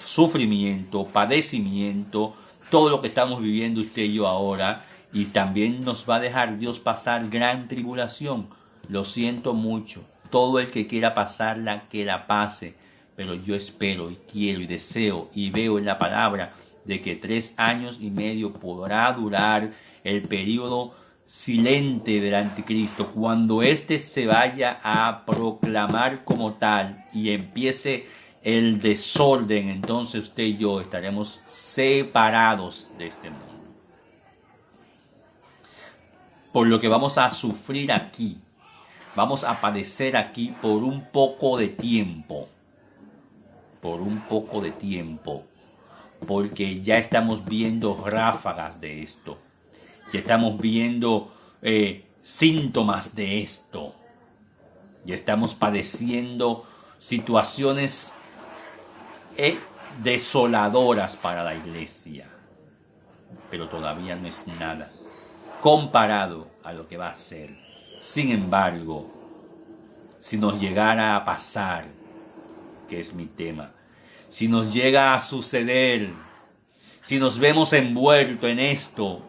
Sufrimiento, padecimiento, todo lo que estamos viviendo usted y yo ahora, y también nos va a dejar Dios pasar gran tribulación. Lo siento mucho. Todo el que quiera pasarla, que la pase. Pero yo espero y quiero y deseo y veo en la palabra de que 3 años y medio podrá durar el periodo silente del anticristo. Cuando éste se vaya a proclamar como tal y empiece el desorden, entonces usted y yo estaremos separados de este mundo. Por lo que vamos a sufrir aquí, vamos a padecer aquí por un poco de tiempo. Por un poco de tiempo, porque ya estamos viendo ráfagas de esto, ya estamos viendo síntomas de esto, ya estamos padeciendo situaciones desoladoras para la iglesia, pero todavía no es nada comparado a lo que va a ser. Sin embargo, si nos llegara a pasar, que es mi tema, si nos llega a suceder, si nos vemos envueltos en esto,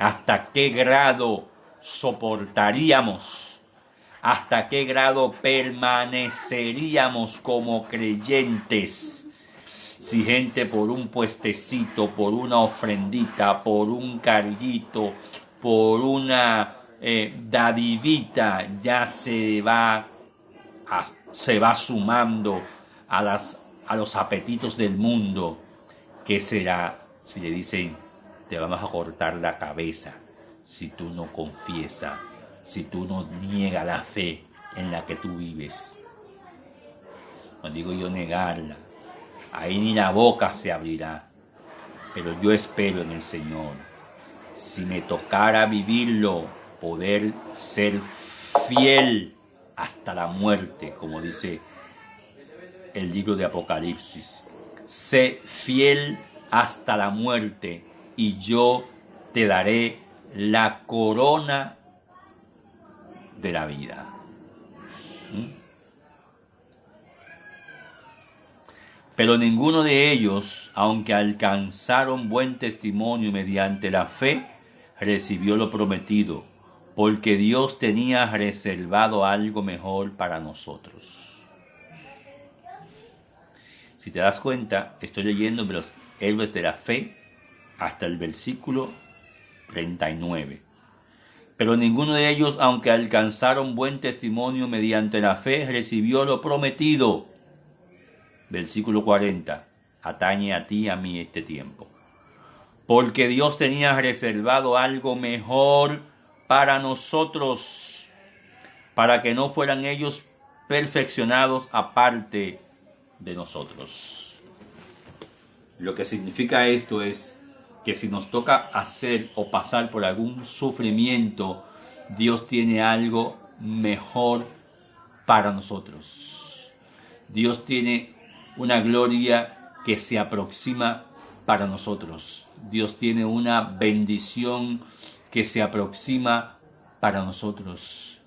¿hasta qué grado soportaríamos? ¿Hasta qué grado permaneceríamos como creyentes? Si gente por un puestecito, por una ofrendita, por un carguito, por una dadivita, ya se va sumando a los apetitos del mundo. ¿Qué será si le dicen: te vamos a cortar la cabeza si tú no confiesas, si tú no niegas la fe en la que tú vives? No digo yo negarla, ahí ni la boca se abrirá, pero yo espero en el Señor. si me tocara vivirlo, poder ser fiel hasta la muerte, como dice el libro de Apocalipsis. Sé fiel hasta la muerte y yo te daré la corona de la vida. Pero ninguno de ellos, aunque alcanzaron buen testimonio mediante la fe, recibió lo prometido, porque Dios tenía reservado algo mejor para nosotros. Si te das cuenta, estoy leyendo de los héroes de la fe hasta el versículo 39. Pero ninguno de ellos, aunque alcanzaron buen testimonio mediante la fe, recibió lo prometido. Versículo 40. Atañe a ti y a mí este tiempo. Porque Dios tenía reservado algo mejor para nosotros, para que no fueran ellos perfeccionados aparte de nosotros. Lo que significa esto es que si nos toca hacer o pasar por algún sufrimiento, Dios tiene algo mejor para nosotros. Dios tiene una gloria que se aproxima para nosotros. Dios tiene una bendición que se aproxima para nosotros.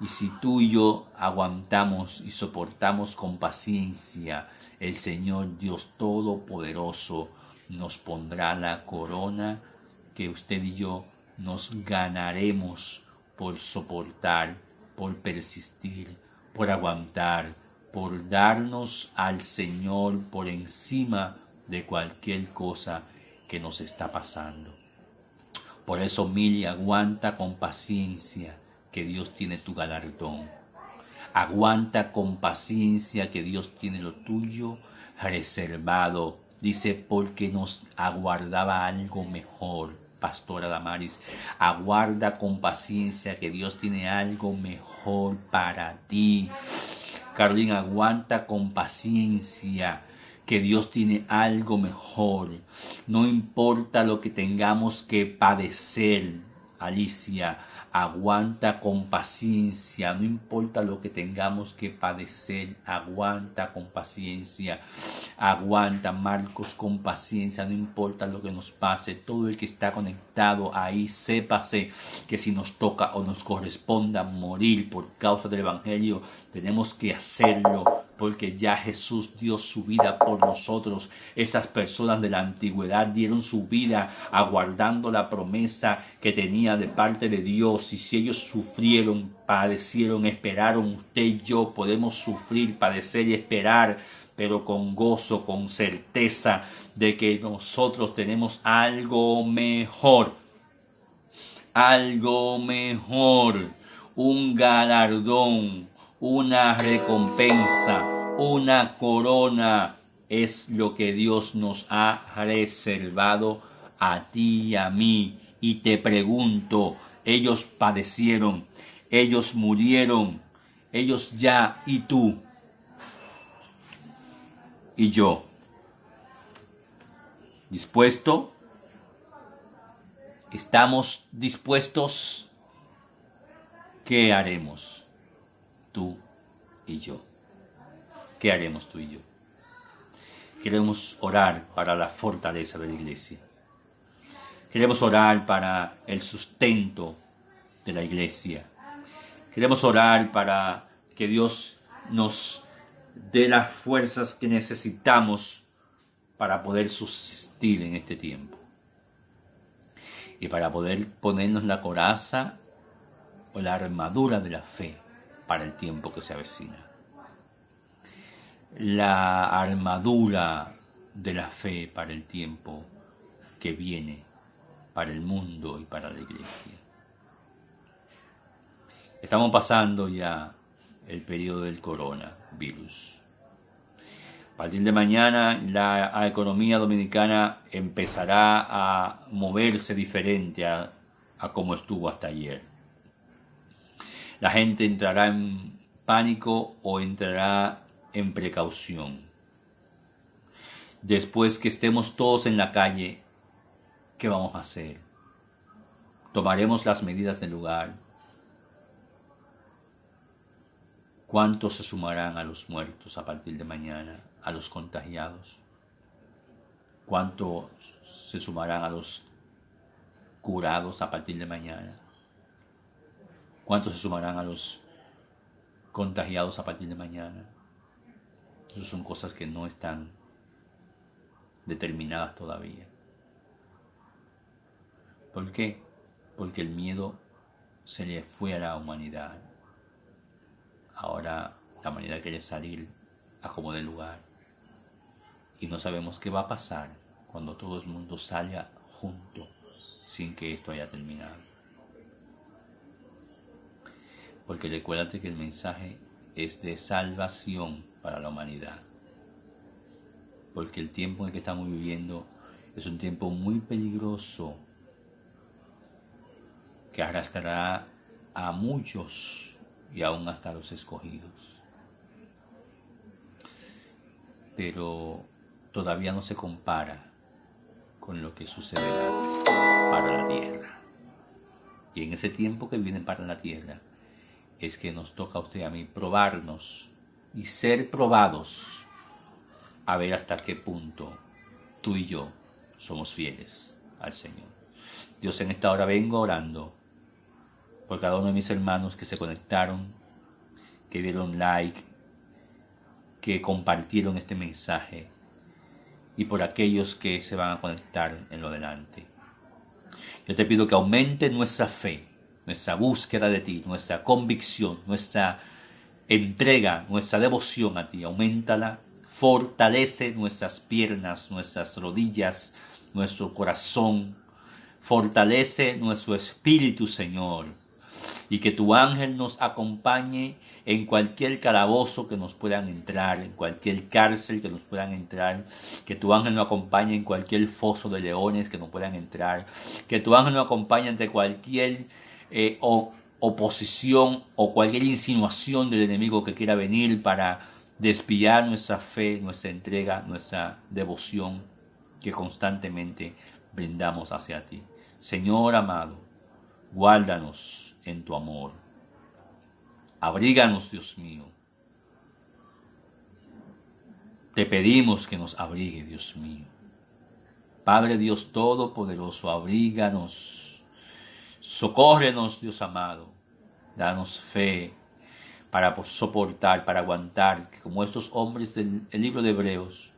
Y si tú y yo aguantamos y soportamos con paciencia, el Señor Dios Todopoderoso nos pondrá la corona que usted y yo nos ganaremos por soportar, por persistir, por aguantar, por darnos al Señor por encima de cualquier cosa que nos está pasando. Por eso, Mili, aguanta con paciencia, que Dios tiene tu galardón. Aguanta con paciencia, que Dios tiene lo tuyo reservado. Dice, porque nos aguardaba algo mejor, Pastora Damaris. Aguarda con paciencia, que Dios tiene algo mejor para ti. Carolina, aguanta con paciencia, que Dios tiene algo mejor. No importa lo que tengamos que padecer, Alicia, aguanta con paciencia. No importa lo que tengamos que padecer, aguanta con paciencia. Aguanta, Marcos, con paciencia. No importa lo que nos pase. Todo el que está conectado ahí, sépase que si nos toca o nos corresponda morir por causa del Evangelio, tenemos que hacerlo, porque ya Jesús dio su vida por nosotros. Esas personas de la antigüedad dieron su vida aguardando la promesa que tenía de parte de Dios. Y si ellos sufrieron, padecieron, esperaron, usted y yo podemos sufrir, padecer y esperar, pero con gozo, con certeza de que nosotros tenemos algo mejor. Algo mejor. Un galardón, una recompensa, una corona es lo que Dios nos ha reservado a ti y a mí. Y te pregunto, ellos padecieron, ellos murieron, ellos ya, y tú y yo, ¿dispuesto? ¿Estamos dispuestos? ¿Qué haremos tú y yo? ¿Qué haremos tú y yo? Queremos orar para la fortaleza de la iglesia. Queremos orar para el sustento de la iglesia. Queremos orar para que Dios nos dé las fuerzas que necesitamos para poder subsistir en este tiempo. Y para poder ponernos la coraza o la armadura de la fe para el tiempo que se avecina. La armadura de la fe para el tiempo que viene, para el mundo y para la iglesia. Estamos pasando ya el periodo del coronavirus. A partir de mañana la economía dominicana empezará a moverse diferente a como estuvo hasta ayer. La gente entrará en pánico o entrará en precaución. Después que estemos todos en la calle, ¿qué vamos a hacer? Tomaremos las medidas del lugar. ¿Cuántos se sumarán a los muertos a partir de mañana, a los contagiados? ¿Cuántos se sumarán a los curados a partir de mañana? ¿Cuántos se sumarán a los contagiados a partir de mañana? Esas son cosas que no están determinadas todavía. ¿Por qué? Porque el miedo se le fue a la humanidad. Ahora la humanidad quiere salir a como de lugar. Y no sabemos qué va a pasar cuando todo el mundo salga junto sin que esto haya terminado. Porque recuérdate que el mensaje es de salvación para la humanidad. Porque el tiempo en el que estamos viviendo es un tiempo muy peligroso que arrastrará a muchos y aún hasta a los escogidos. Pero todavía no se compara con lo que sucederá para la tierra. Y en ese tiempo que viene para la tierra es que nos toca a usted y a mí probarnos y ser probados a ver hasta qué punto tú y yo somos fieles al Señor. Dios, en esta hora vengo orando por cada uno de mis hermanos que se conectaron, que dieron like, que compartieron este mensaje, y por aquellos que se van a conectar en lo delante. Yo te pido que aumente nuestra fe, nuestra búsqueda de ti, nuestra convicción, nuestra entrega, nuestra devoción a ti. Auméntala, fortalece nuestras piernas, nuestras rodillas, nuestro corazón. Fortalece nuestro espíritu, Señor. Y que tu ángel nos acompañe en cualquier calabozo que nos puedan entrar, en cualquier cárcel que nos puedan entrar, que tu ángel nos acompañe en cualquier foso de leones que nos puedan entrar, que tu ángel nos acompañe ante cualquier oposición o cualquier insinuación del enemigo que quiera venir para despiar nuestra fe, nuestra entrega, nuestra devoción que constantemente brindamos hacia ti. Señor amado, guárdanos en tu amor. Abríganos, Dios mío. Te pedimos que nos abrigue, Dios mío. Padre Dios Todopoderoso, abríganos. Socórrenos, Dios amado. Danos fe para soportar, para aguantar, que como estos hombres del libro de Hebreos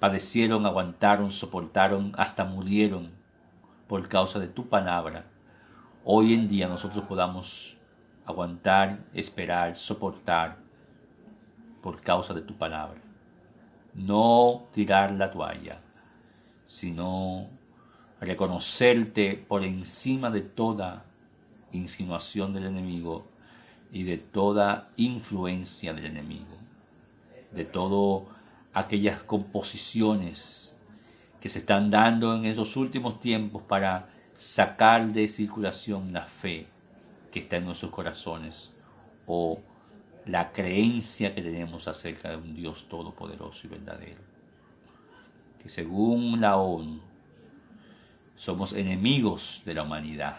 padecieron, aguantaron, soportaron, hasta murieron por causa de tu palabra. Hoy en día nosotros podamos aguantar, esperar, soportar por causa de tu palabra. No tirar la toalla, sino reconocerte por encima de toda insinuación del enemigo y de toda influencia del enemigo, de todas aquellas composiciones que se están dando en esos últimos tiempos para sacar de circulación la fe que está en nuestros corazones o la creencia que tenemos acerca de un Dios todopoderoso y verdadero. Que según la ONU somos enemigos de la humanidad,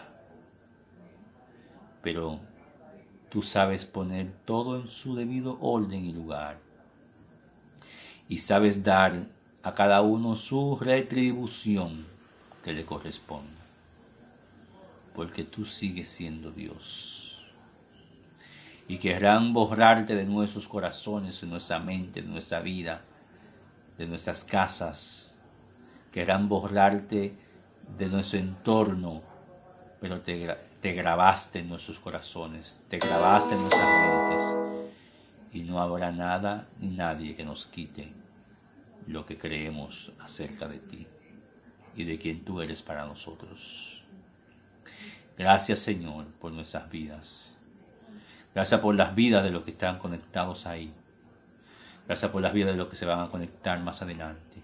pero tú sabes poner todo en su debido orden y lugar y sabes dar a cada uno su retribución que le corresponde. Porque tú sigues siendo Dios. Y querrán borrarte de nuestros corazones, de nuestra mente, de nuestra vida, de nuestras casas. Querrán borrarte de nuestro entorno, pero te grabaste en nuestros corazones, te grabaste en nuestras mentes. Y no habrá nada ni nadie que nos quite lo que creemos acerca de ti y de quien tú eres para nosotros. Gracias, Señor, por nuestras vidas. Gracias por las vidas de los que están conectados ahí. Gracias por las vidas de los que se van a conectar más adelante.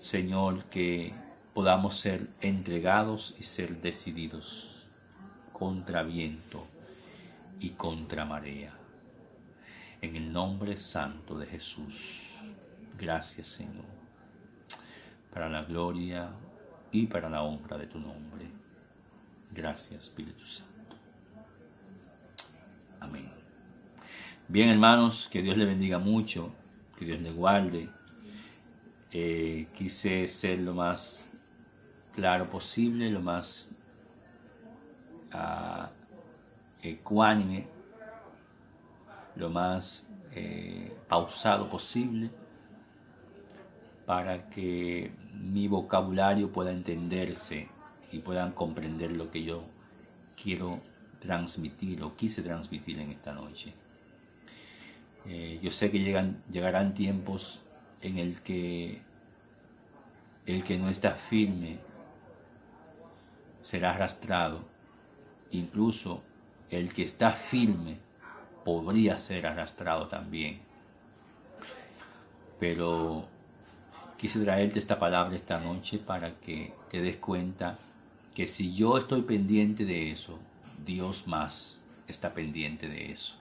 Señor, que podamos ser entregados y ser decididos contra viento y contra marea. En el nombre santo de Jesús. Gracias, Señor, para la gloria y para la honra de tu nombre. Gracias, Espíritu Santo. Amén. Bien, hermanos, que Dios le bendiga mucho, que Dios le guarde. Quise ser lo más claro posible, lo más ecuánime, lo más pausado posible, para que mi vocabulario pueda entenderse y puedan comprender lo que yo quiero transmitir o quise transmitir en esta noche. Yo sé que llegarán tiempos en el que no está firme será arrastrado. Incluso el que está firme podría ser arrastrado también. Pero quise traerte esta palabra esta noche para que te des cuenta que si yo estoy pendiente de eso, Dios más está pendiente de eso.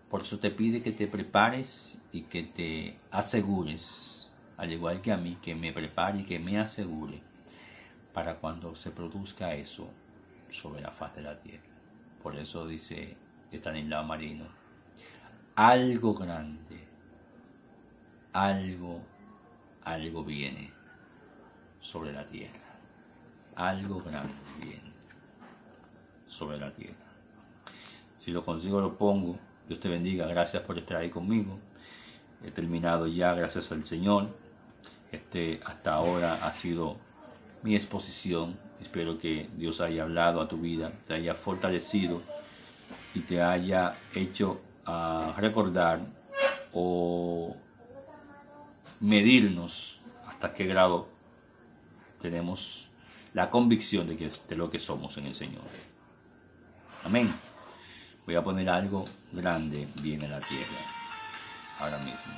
Por eso te pide que te prepares y que te asegures, al igual que a mí, que me prepare y que me asegure para cuando se produzca eso sobre la faz de la tierra. Por eso dice Estanislao Marino, algo grande, algo viene sobre la tierra. Algo grande viene sobre la tierra. Si lo consigo lo pongo. Dios te bendiga, gracias por estar ahí conmigo. He terminado ya, gracias al Señor. Hasta ahora ha sido mi exposición. Espero que Dios haya hablado a tu vida, te haya fortalecido y te haya hecho recordar o medirnos hasta qué grado tenemos la convicción de lo que somos en el Señor. Amén. Voy a poner algo grande bien en la tierra ahora mismo.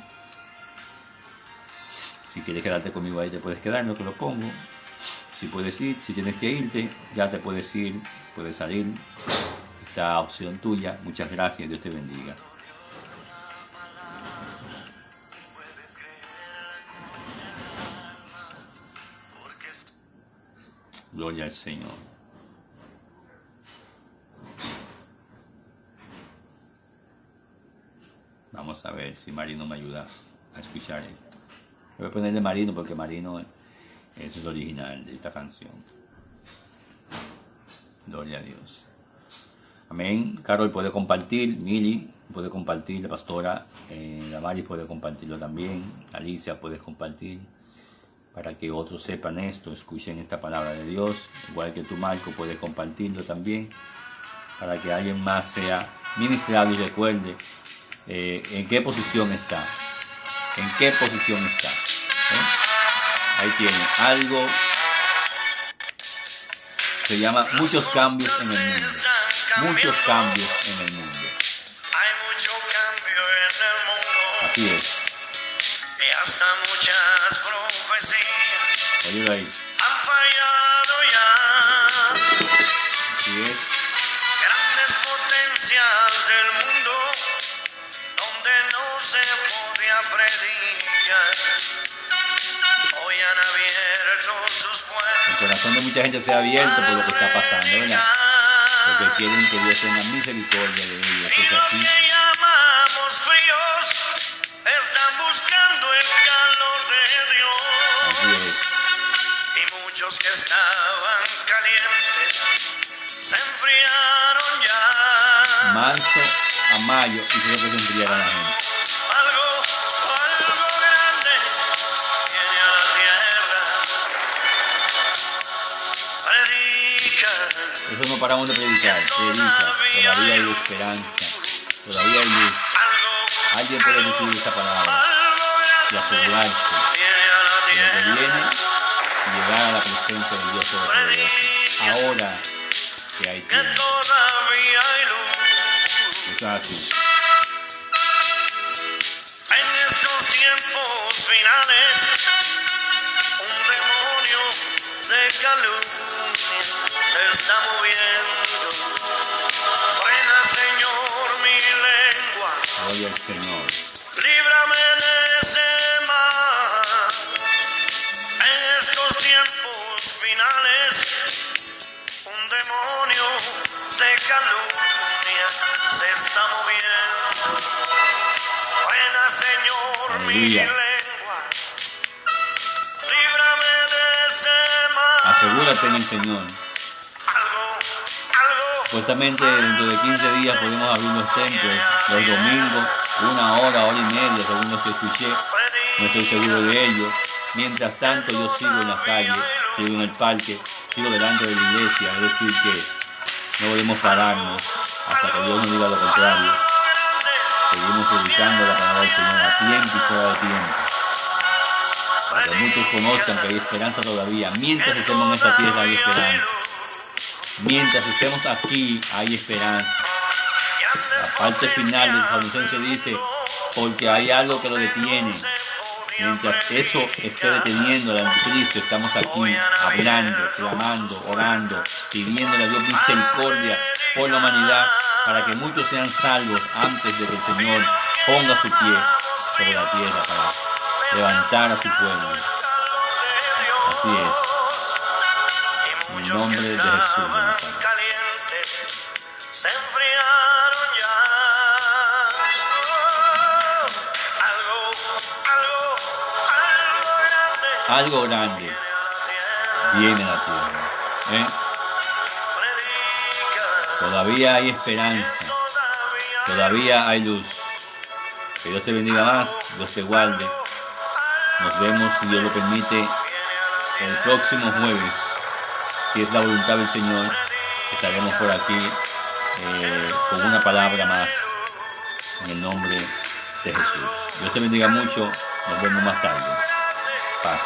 Si quieres quedarte conmigo ahí te puedes quedar, no te lo pongo. Si puedes ir, si tienes que irte, ya te puedes ir, puedes salir. Esta opción tuya. Muchas gracias, Dios te bendiga. Gloria al Señor. Vamos a ver si Marino me ayuda a escuchar esto. Voy a ponerle Marino porque Marino es el original de esta canción. Gloria a Dios. Amén. Carol puede compartir, Mili puede compartir, la pastora Damaris puede compartirlo también, Alicia puede compartir, para que otros sepan esto, escuchen esta palabra de Dios, igual que tú, Marco, puedes compartirlo también, para que alguien más sea ministrado y recuerde en qué posición está, Ahí tiene algo, se llama muchos cambios en el mundo, muchos cambios en el mundo. Hay mucho cambio en el mundo. Así es. Y hasta muchas profecías Oye ahí. han fallado ya. Así es. Grandes potencias del mundo donde no se podía predicar. Hoy han abierto sus puertas. El corazón de mucha gente se ha abierto por lo que está pasando, ¿verdad? Porque quieren que Dios tenga misericordia de ellos. Y Es los así. que llamamos fríos están buscando el calor de Así Dios. es. Y muchos que estaban calientes se enfriaron ya. Marzo a mayo y creo que se enfriará la gente. Algo grande viene a la tierra. Predica. Eso no paramos de predicar. Predica. Todavía hay esperanza. Todavía hay luz. Alguien puede recibir esta palabra y asegurarse Viene a la de lo que tierra. viene y llegar a la presencia del Dios Todopoderoso. Ahora que hay Que tiempo. todavía hay luz. Eso es así. En estos tiempos finales, un demonio de calumnia se está moviendo. Frena, Señor, mi lengua. Gloria al Señor. Líbrame de ese mal. En estos tiempos finales, un demonio de calumnia se está moviendo. Frena, Señor, mi Aleluya. lengua. Líbrame de ese mal. Asegúrate en el Señor. Algo. Supuestamente dentro de 15 días podemos abrir los templos, los domingos, 1 hora, hora y media, según lo que escuché. No estoy seguro de ello. Mientras tanto yo sigo en la calle, sigo en el parque, sigo delante de la iglesia. Es decir que no podemos pararnos hasta que Dios nos diga lo contrario. Seguimos predicando la palabra del Señor a tiempo y fuera de tiempo. Para que muchos conozcan que hay esperanza todavía. Mientras estemos en esta tierra hay esperanza. Mientras estemos aquí hay esperanza. La parte final del Salmosense dice, porque hay algo que lo detiene. Mientras eso esté deteniendo al anticristo, estamos aquí hablando, clamando, orando, pidiéndole a Dios misericordia por la humanidad para que muchos sean salvos antes de que el Señor ponga su pie sobre la tierra para levantar a su pueblo. Así es. En el nombre de Jesús. Se enfriaron ya. Algo grande viene a la tierra. Todavía hay esperanza. Todavía hay luz. Que Dios te bendiga más. Dios te guarde. Nos vemos, si Dios lo permite, el próximo jueves. Si es la voluntad del Señor, estaremos por aquí con una palabra más en el nombre de Jesús. Dios te bendiga mucho. Nos vemos más tarde. Paz.